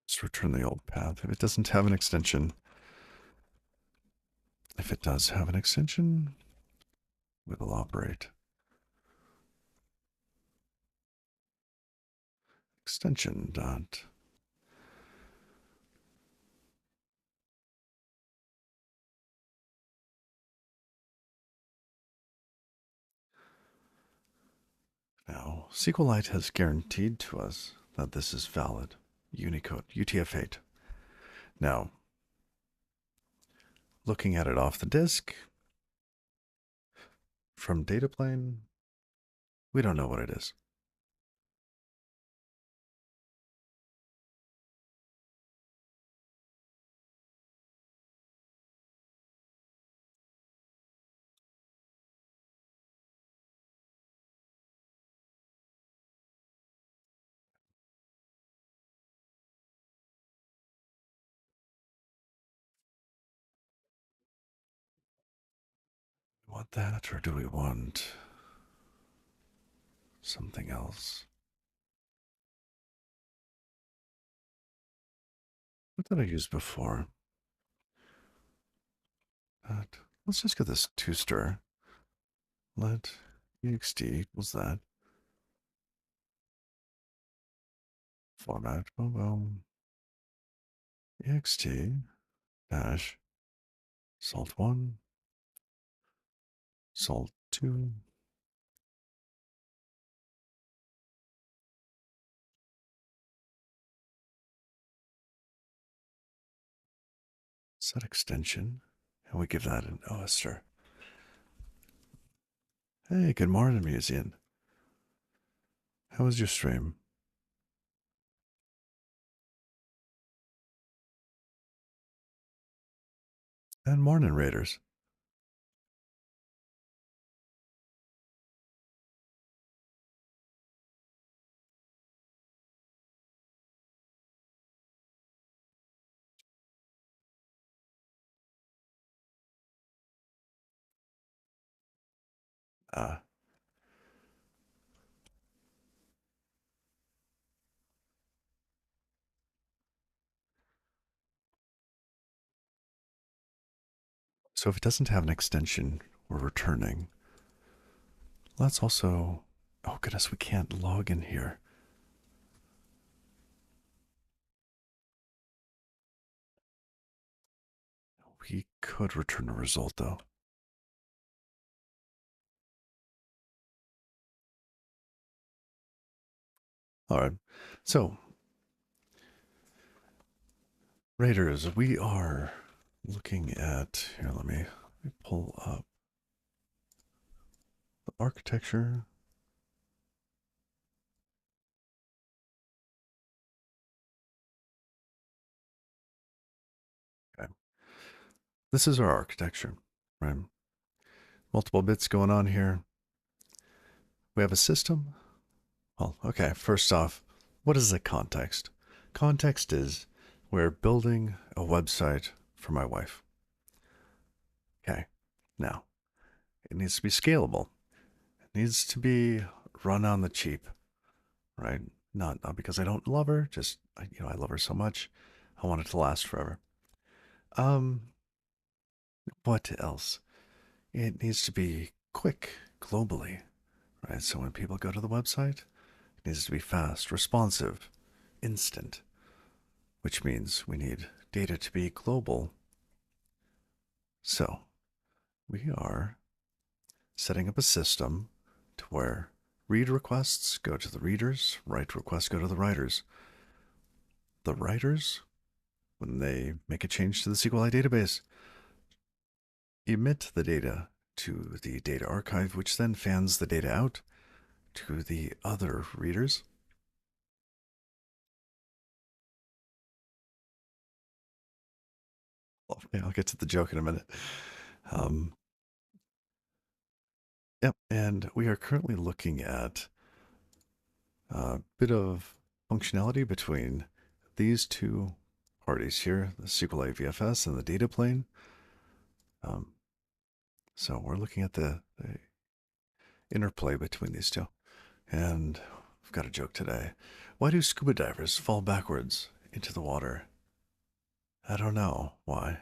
Let's return the old path. If it doesn't have an extension, if it does have an extension, we will operate. Extension dot. Now, SQLite has guaranteed to us that this is valid. Unicode, UTF-8. Now, looking at it off the disk, from data plane, we don't know what it is. We want that, or do we want something else? What did I use before? Let's just get this two-stir. Let ext equals that. Format, boom, boom. ext dash salt1, salt2. Set extension, and we give that an OSTR. Hey, good morning, Museum. How was your stream? And morning, Raiders. Uh, so if it doesn't have an extension we're returning, let's also, oh goodness, we can't log in here. We could return a result though. All right. So, Raiders, we are looking at, here, let me pull up the architecture. Okay. This is our architecture, right? Multiple bits going on here. We have a system. Well, okay, first off, what is the context? Context is we're building a website for my wife. Okay. Now, it needs to be scalable. It needs to be run on the cheap, right? Not because I don't love her, just I love her so much. I want it to last forever. Um, what else? It needs to be quick globally, right? So when people go to the website, it needs to be fast, responsive, instant, which means we need data to be global. So we are setting up a system to where read requests go to the readers, write requests go to the writers. The writers, when they make a change to the SQLite database, emit the data to the data archive, which then fans the data out to the other readers. Okay, I'll get to the joke in a minute. Um, yep, and we are currently looking at a bit of functionality between these two parties here, the SQLite VFS and the data plane. Um, so we're looking at the interplay between these two. And I've got a joke today. Why do scuba divers fall backwards into the water? I don't know why.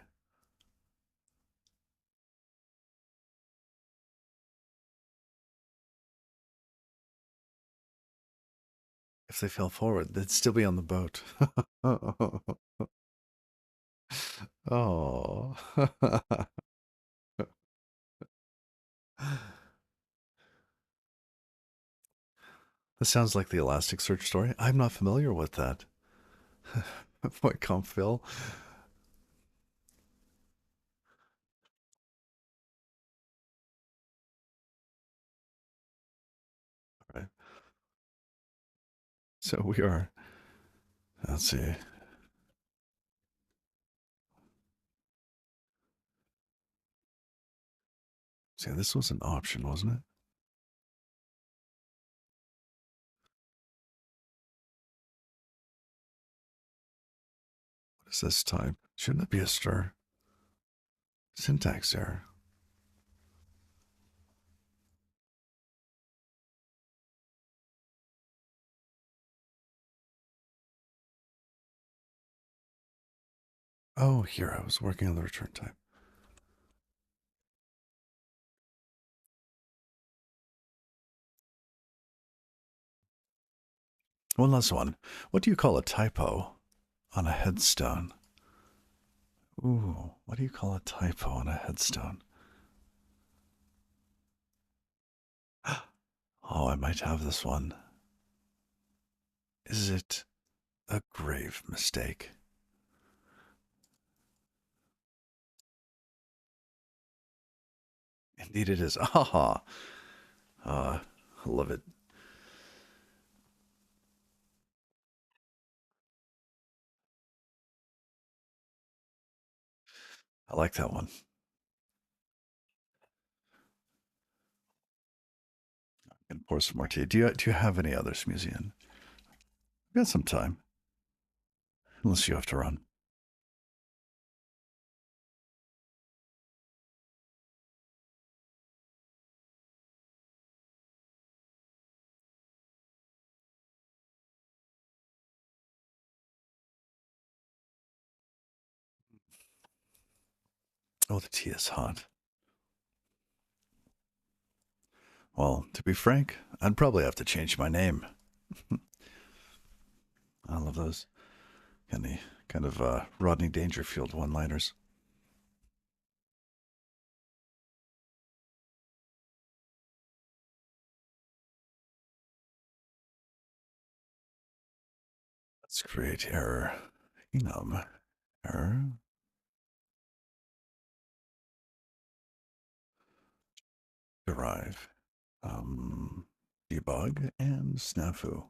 If they fell forward, they'd still be on the boat. Oh. This sounds like the Elasticsearch story. I'm not familiar with that. What comp Phil? Right. So we are. Let's see. See, this was an option, wasn't it? What is this time? Shouldn't it be a stir? Syntax error. Oh, here I was working on the return time. One last one. What do you call a typo on a headstone? Ooh, what do you call a typo on a headstone? Oh, I might have this one. Is it a grave mistake? Indeed it is. Aha. I love it. I like that one. And pour some more tea. Do you have any others, Musean? We've got some time. Unless you have to run. Oh, the tea is hot. Well, to be frank, I'd probably have to change my name. I love those kind of Rodney Dangerfield one-liners. Let's create error. Enum error. Derive. Um, Debug and snafu.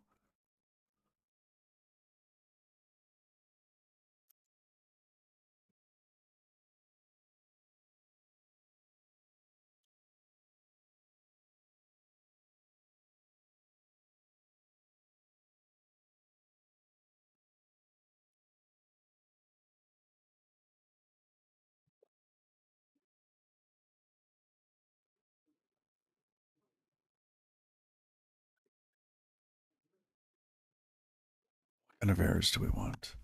What kind of errors do we want?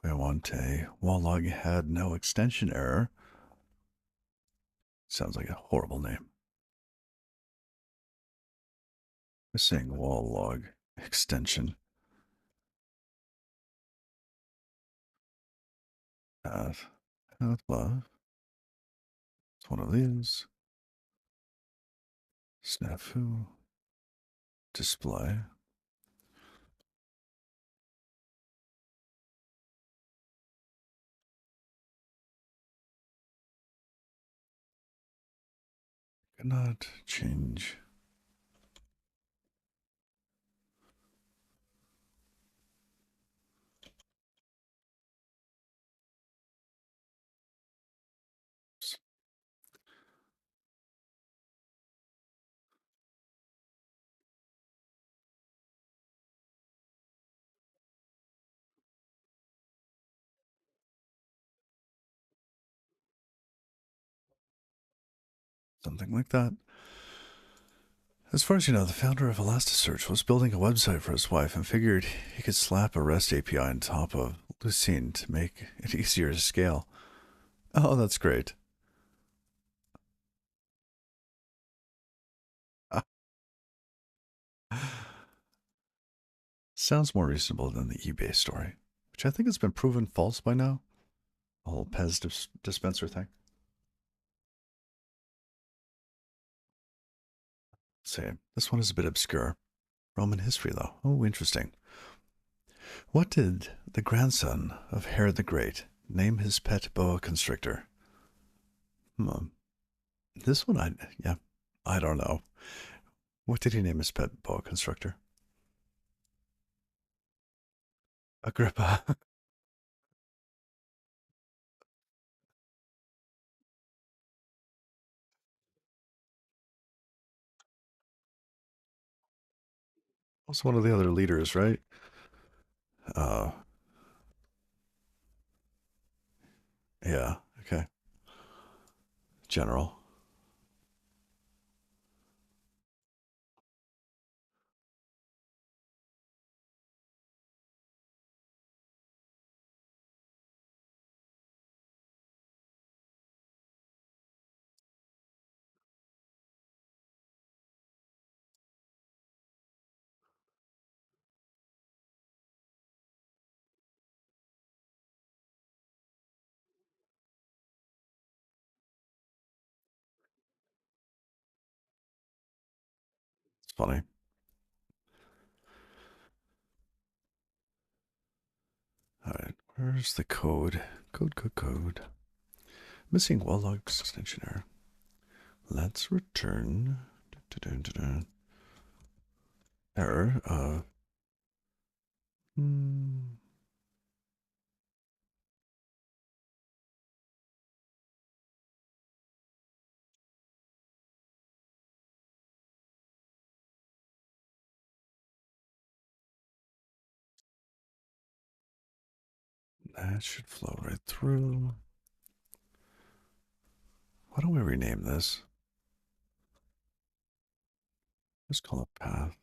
We want a wall log had no extension error. Sounds like a horrible name. Missing wall log extension. Path. Path love. It's one of these. Snafu. Display. Cannot change. Something like that. As far as you know, the founder of Elasticsearch was building a website for his wife and figured he could slap a REST API on top of Lucene to make it easier to scale. Oh, that's great. Sounds more reasonable than the eBay story, which I think has been proven false by now. The whole dispenser thing. Same. This one is a bit obscure. Roman history, though. Oh, interesting. What did the grandson of Herod the Great name his pet boa constrictor? Hmm. This one, yeah, I don't know. What did he name his pet boa constrictor? Agrippa. Was one of the other leaders, right? Uh, yeah. Okay. General. It's funny. All right. Where's the code? Code. Missing wall logs extension error. Let's return error of that should flow right through. Why don't we rename this? Let's call it path.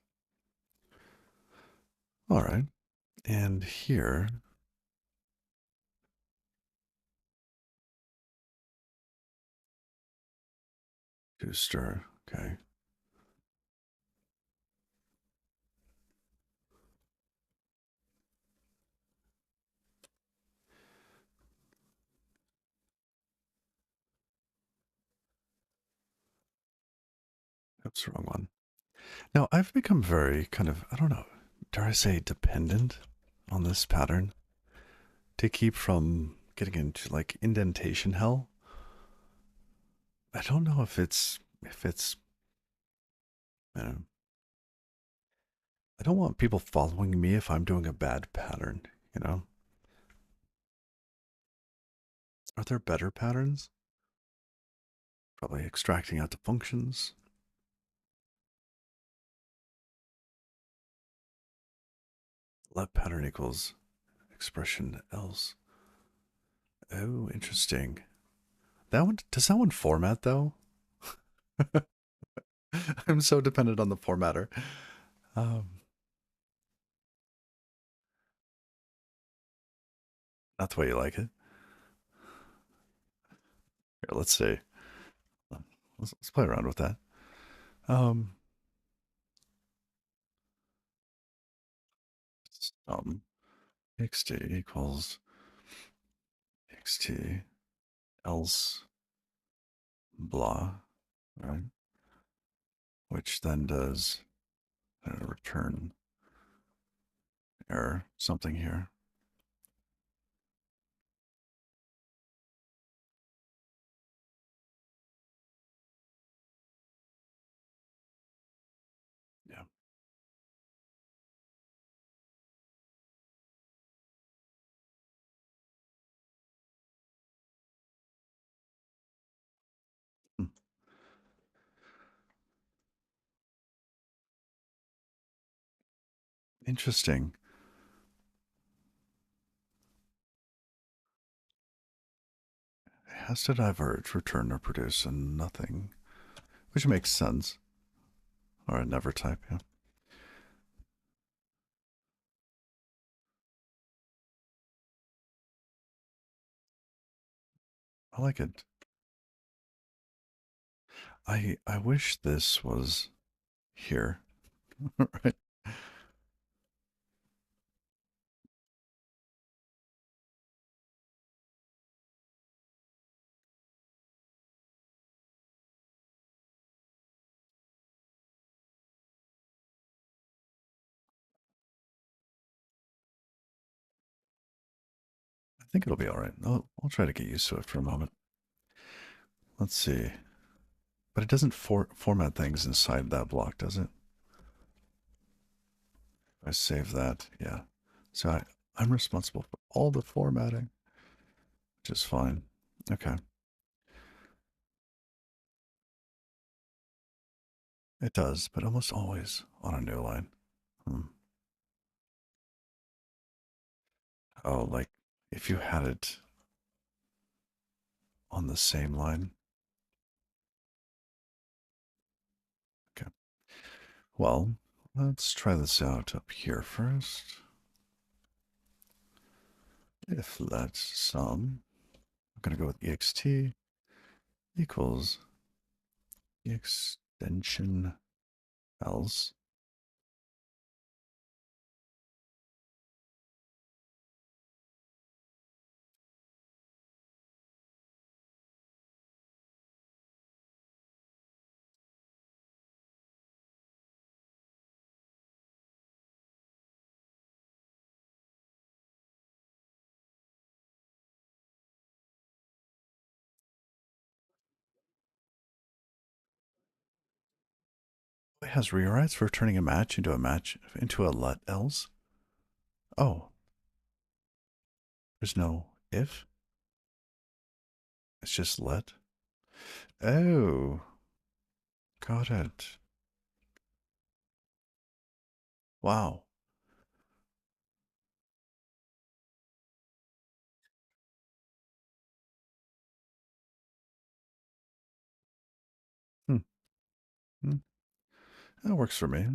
All right. And here Booster. Okay. That's the wrong one. Now, I've become very kind of, I don't know, dare I say, dependent on this pattern to keep from getting into like indentation hell. I don't know if it's, you know, I don't want people following me if I'm doing a bad pattern, you know? Are there better patterns? Probably extracting out the functions. Let pattern equals expression else. Oh, interesting. That one, does that one format though? I'm so dependent on the formatter. Um, not the way you like it. Here, let's see. Let's play around with that. Um, um, xt equals xt else blah, right? Which then does return error something here. Yeah. Hmm. Interesting. It has to diverge, return, or produce, and nothing, which makes sense. Or a never type, yeah. I like it. I wish this was here. Right. I think it'll be all right. I'll try to get used to it for a moment. Let's see. But it doesn't format things inside that block, does it? If I save that, yeah. So I'm responsible for all the formatting, which is fine. Okay. It does, but almost always on a new line. Hmm. Oh, like if you had it on the same line. Okay. Well, let's try this out up here first. If let sum, I'm going to go with ext equals extension else. It has rewrites for turning a match into a let else. Oh, there's no if. It's just let. Oh, got it. Wow. Hmm. Hmm. That works for me.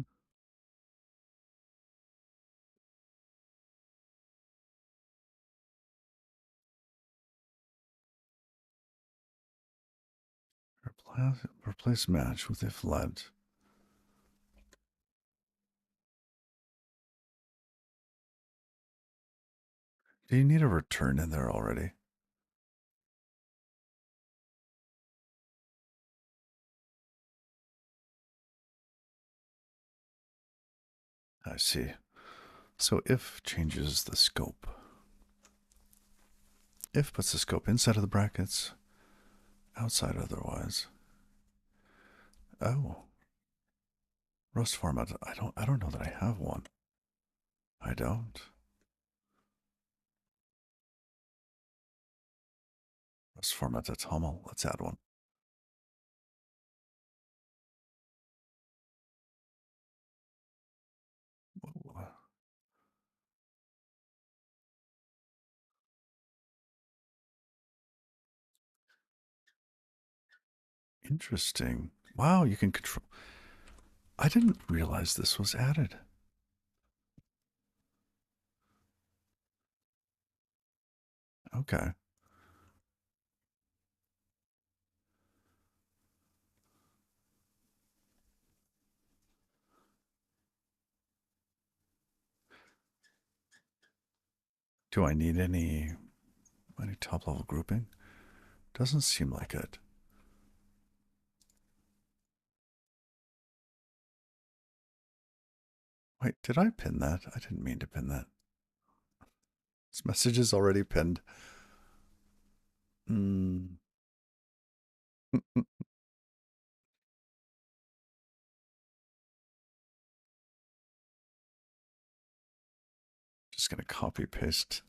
Replace match with if let. Do you need a return in there already? I see. So if changes the scope. If puts the scope inside of the brackets, outside otherwise. Oh, Rust format. I don't know that I have one. I don't. Rust format at HOML. Let's add one. Whoa. Interesting. Wow, you can control. I didn't realize this was added. Okay. Do I need any top level grouping? Doesn't seem like it. Wait, did I pin that? I didn't mean to pin that. This message is already pinned. Mm. Just gonna copy paste.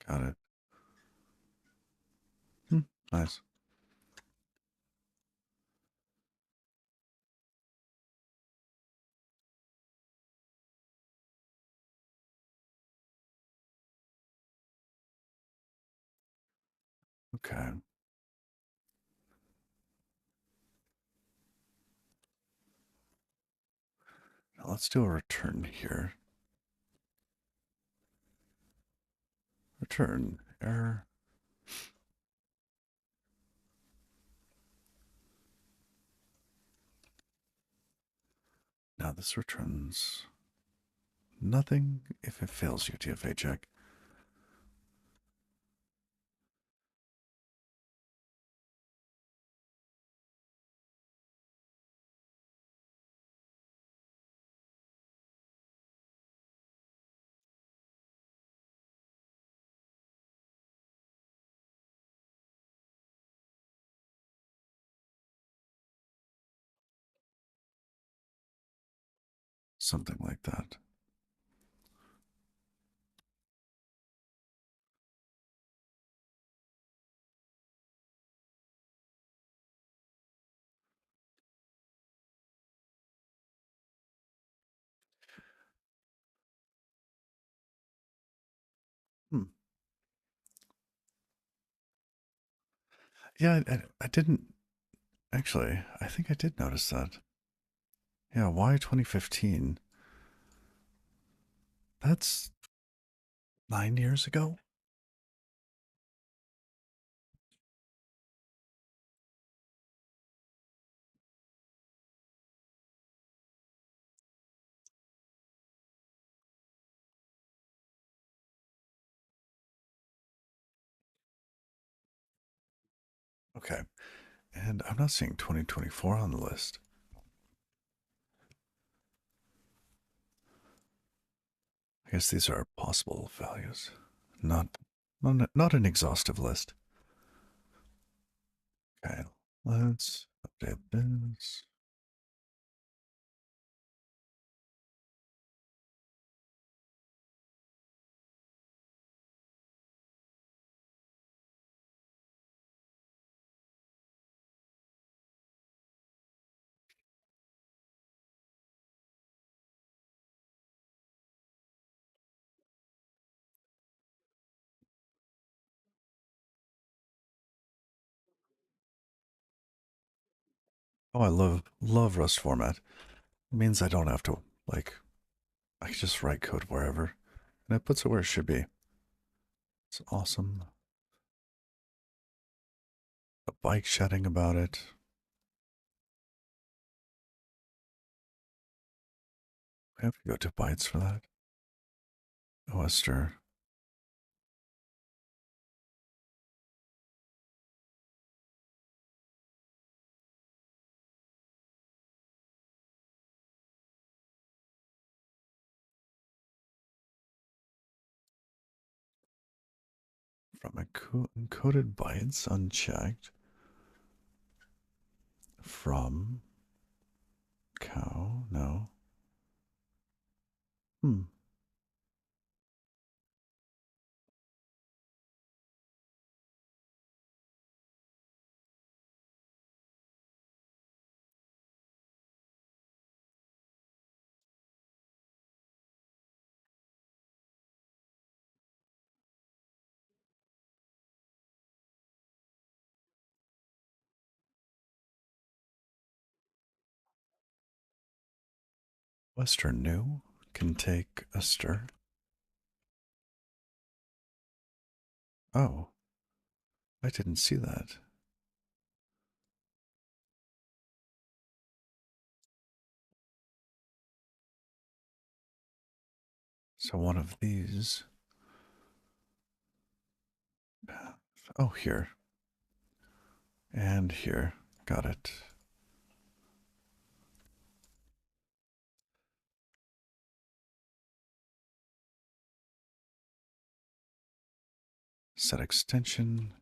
Got it. Nice. Okay. Now let's do a return here. Return error. Now this returns nothing if it fails UTF-8 check. Something like that. Hmm. Yeah, I didn't actually. I think I did notice that. Yeah, why 2015? That's 9 years ago. Okay, and I'm not seeing 2024 on the list. I guess these are possible values, not an exhaustive list. Okay, let's update this. Oh, I love Rust format. It means I don't have to like I can just write code wherever, and it puts it where it should be. It's awesome. A bike chatting about it. We have to go to bytes for that. Oyster. From encoded bytes unchecked. From cow. No. Hmm. Western new can take a stir. Oh, I didn't see that. So one of these. Oh, here. And here. Got it. Set extension.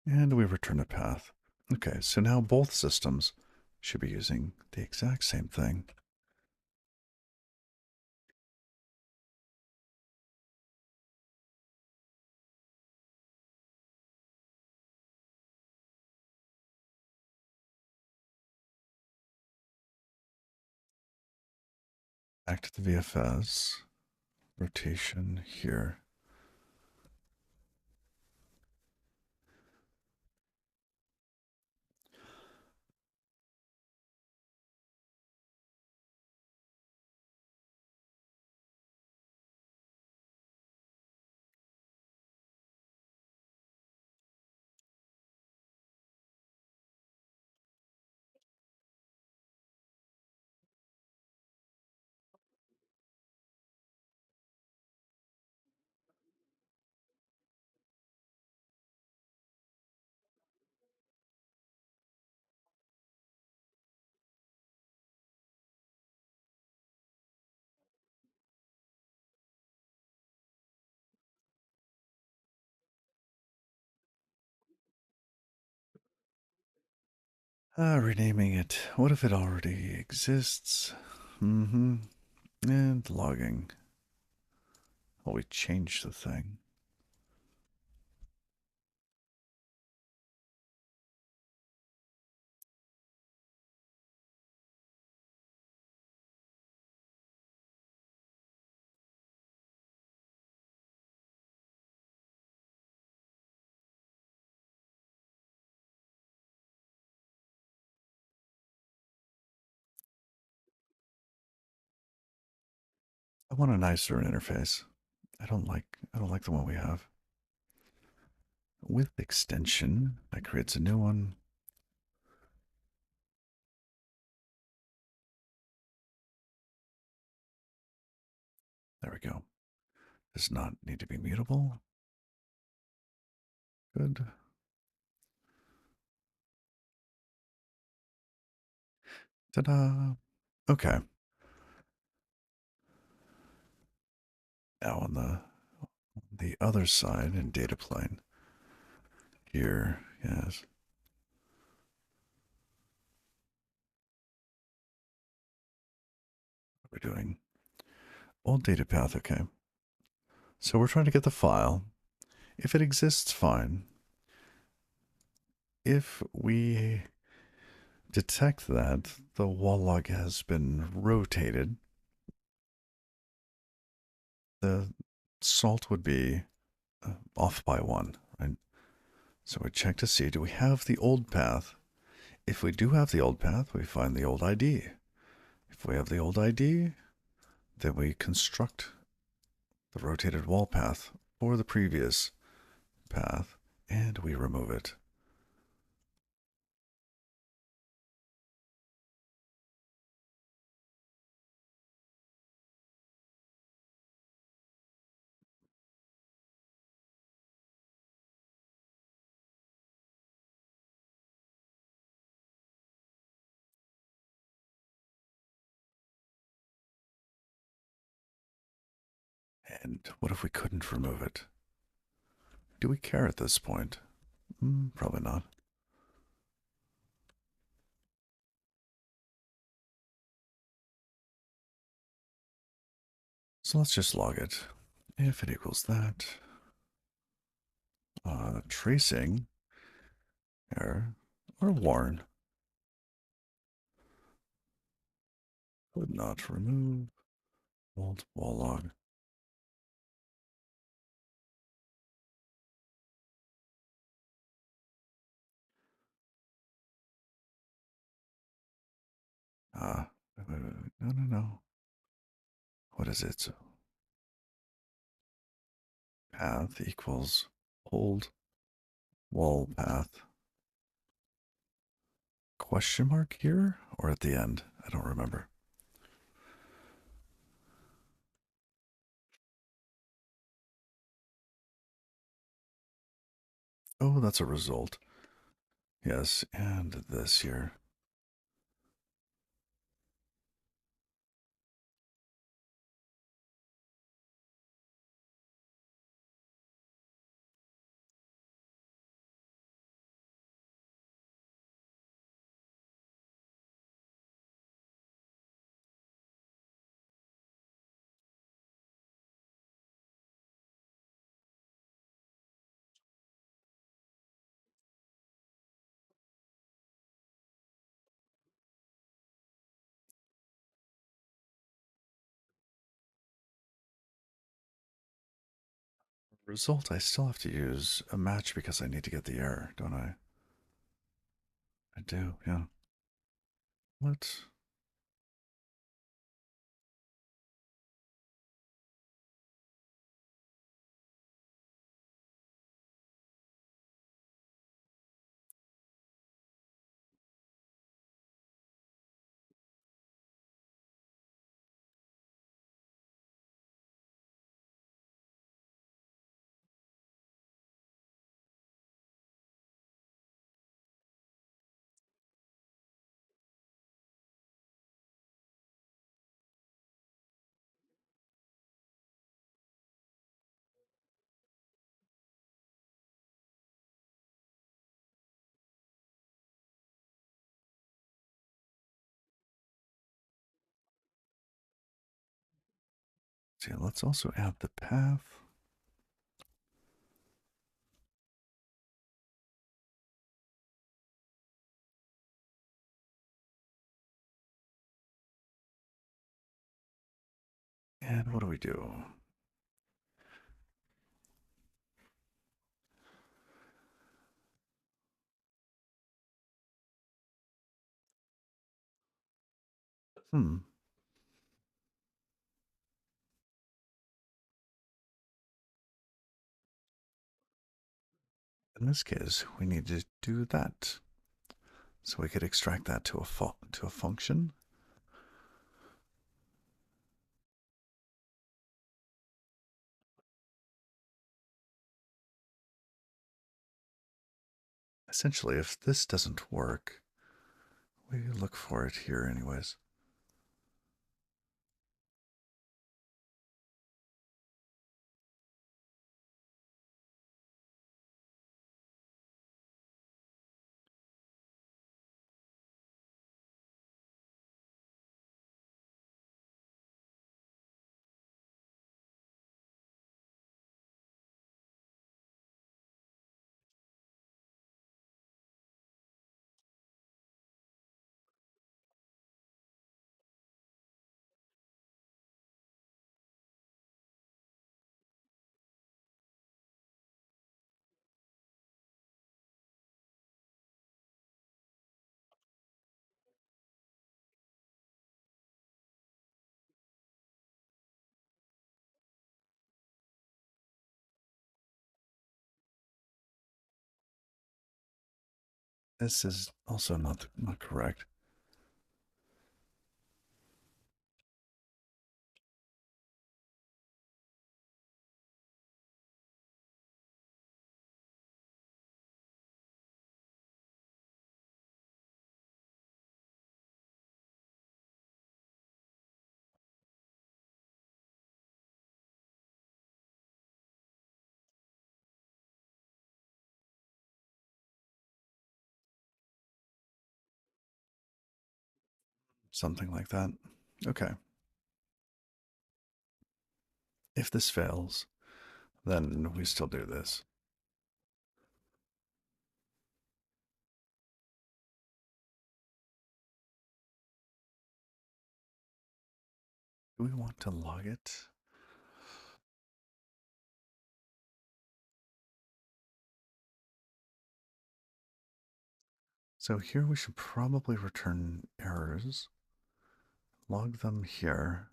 And we return a path. Okay, so now both systems should be using the exact same thing. Back to the VFS. Rotation here. Renaming it. What if it already exists? Mm-hmm. And logging. Oh, we changed the thing. I want a nicer interface. I don't like the one we have. With extension, that creates a new one. There we go. Does not need to be mutable. Good. Ta-da. Okay. Now on the other side in data plane. Here, yes. What are we doing? Old data path, okay. So we're trying to get the file. If it exists, fine. If we detect that the wall log has been rotated, the salt would be off by one, right? So we check to see, do we have the old path? If we do have the old path, we find the old ID. If we have the old ID, then we construct the rotated wall path for the previous path, and we remove it. And what if we couldn't remove it? Do we care at this point? Probably not. So let's just log it. If it equals that, tracing error or warn would not remove old wall log. No. What is it? So path equals old wall path. Question mark here or at the end? I don't remember. Oh, that's a result. Yes, and this here. Result, I still have to use a match because I need to get the error, don't I? I do, yeah. What? See, let's also add the path. And what do we do? Hmm. In this case, we need to do that. So we could extract that to a function. Essentially, if this doesn't work, we look for it here anyways. This is also not correct. Something like that. Okay. If this fails, then we still do this. Do we want to log it? So here we should probably return errors, log them here.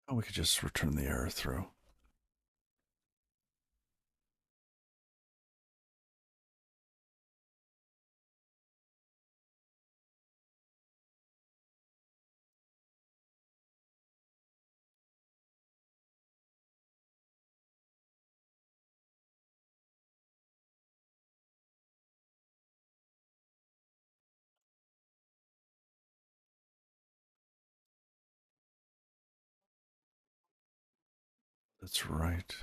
Oh, we could just return the error through. That's right.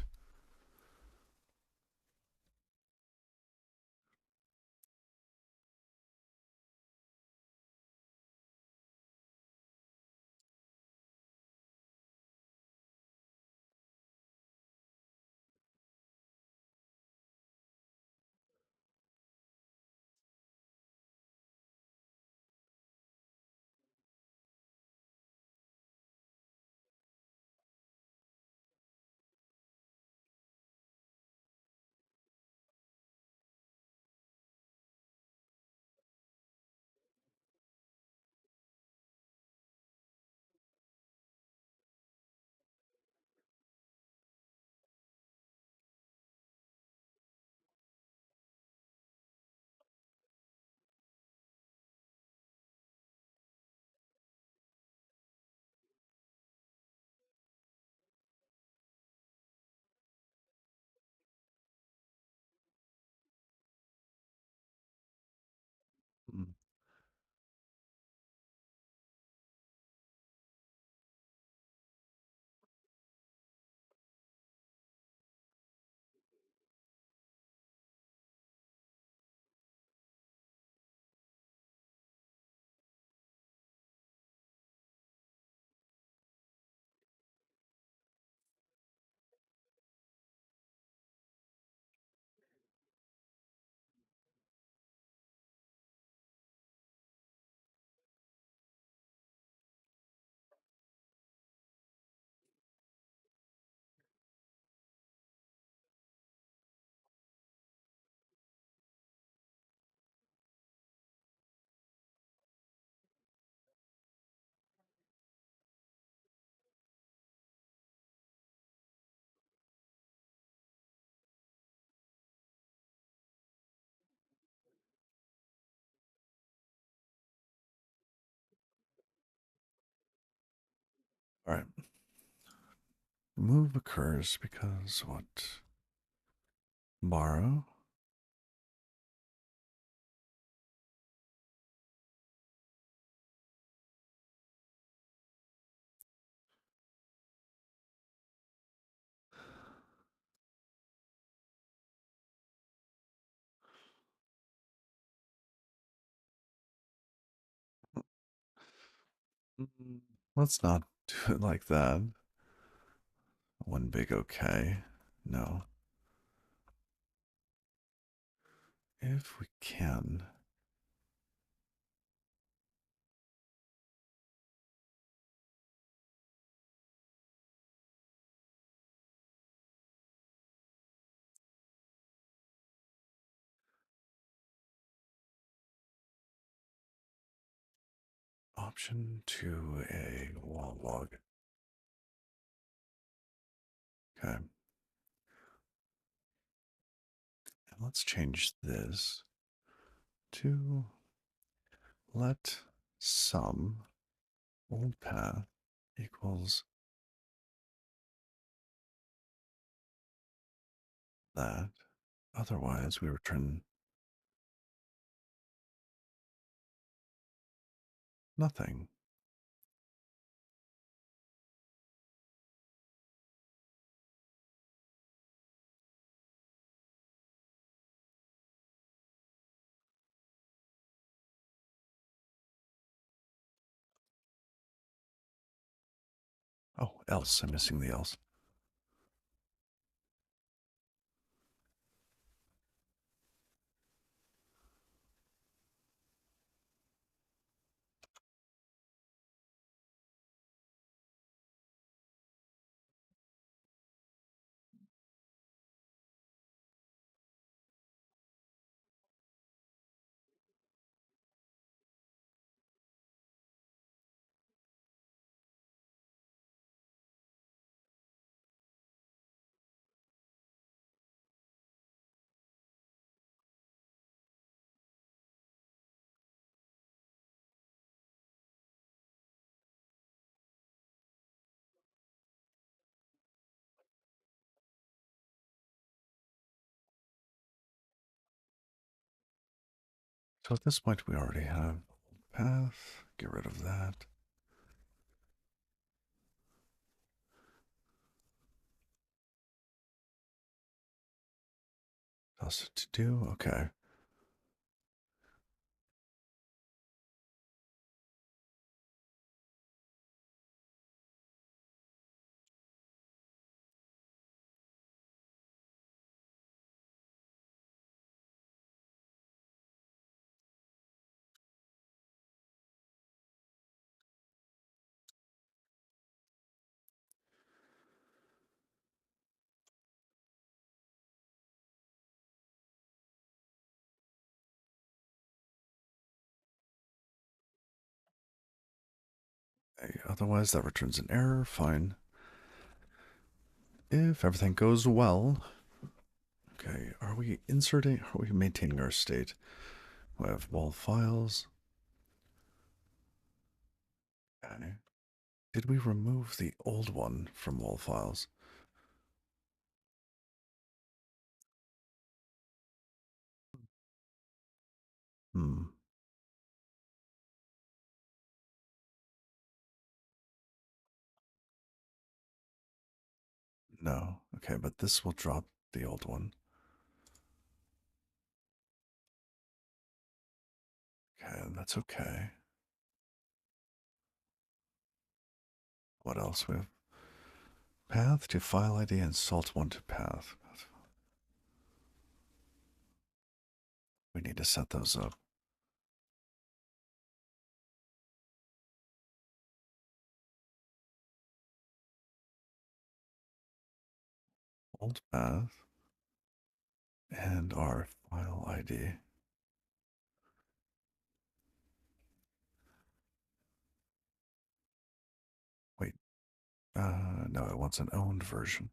Mm. All right. Move occurs because what? Borrow. Mm, let's not do it like that. One big okay. No. if we can, option to a wall log. Okay. And let's change this to let sum old path equals that. Otherwise, we return nothing. Oh, else. I'm missing the else. So at this point, we already have path. Get rid of that. Else to do. Okay. Otherwise, that returns an error. Fine. If everything goes well, okay, are we inserting, are we maintaining our state? We have wall files. Okay. Did we remove the old one from wall files? Hmm. No. Okay, but this will drop the old one. Okay, that's okay. What else? We have path to file ID and salt1 to path. We need to set those up. Old path and our file ID. Wait, no, it wants an owned version.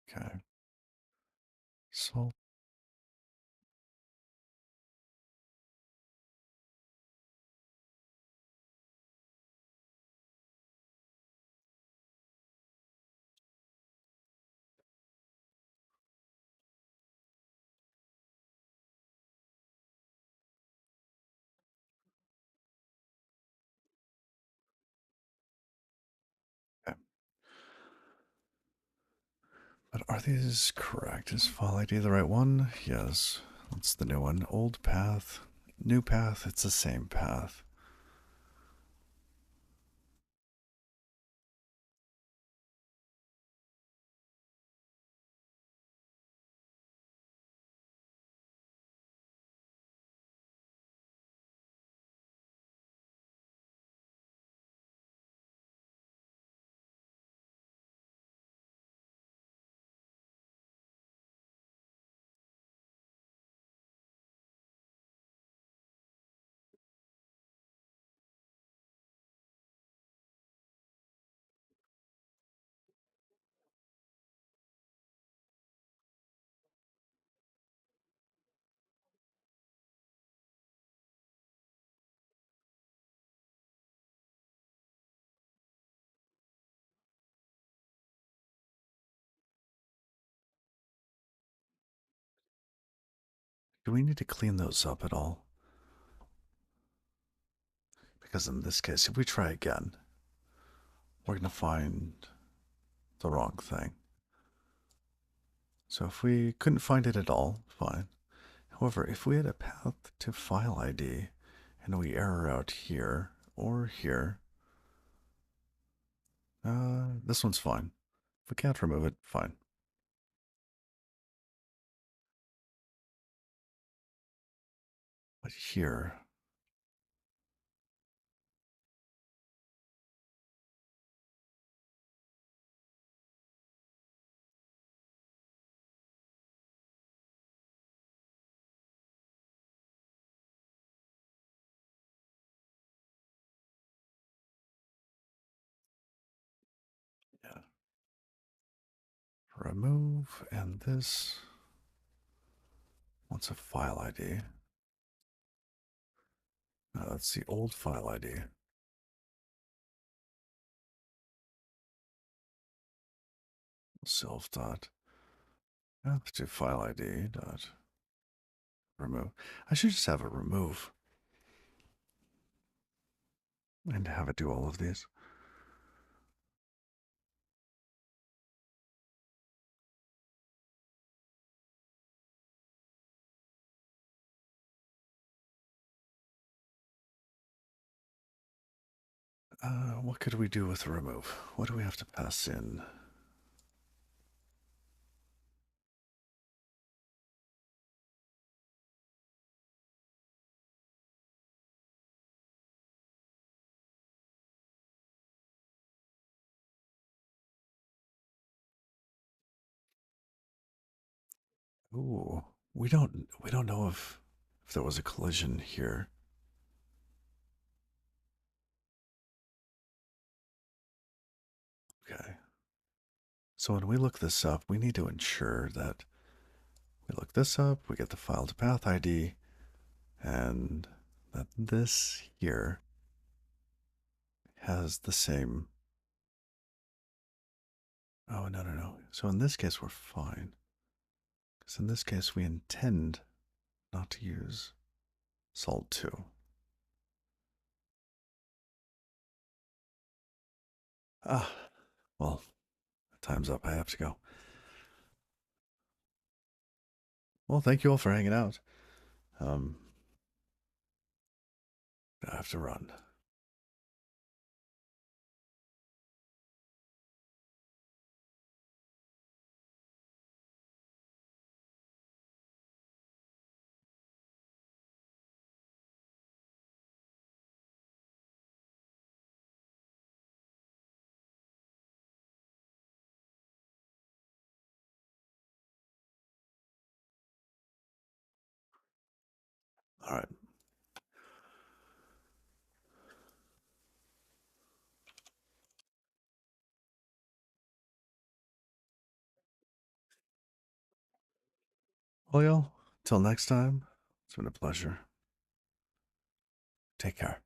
Okay. Salt. Okay. But are these correct? Is file ID the right one? Yes. That's the new one. Old path, new path, it's the same path. Do we need to clean those up at all? Because in this case, if we try again, we're going to find the wrong thing. So if we couldn't find it at all, fine. However, if we had a path to file ID and we error out here or here, this one's fine. If we can't remove it, fine. But here, yeah, remove, and this wants a file ID. That's the old file ID. Self dot. Let's do file ID dot remove. I should just have a remove and have it do all of these. What could we do with the remove? What do we have to pass in? Ooh, we don't know if there was a collision here. Okay. So when we look this up, we need to ensure that we look this up, we get the file to path ID, and that this here has the same. Oh, no, no, no. So in this case, we're fine. Because in this case, we intend not to use salt 2. Ah, well, time's up. I have to go. Well, thank you all for hanging out. Um, I have to run. All right. Well, y'all, till next time, it's been a pleasure. Take care.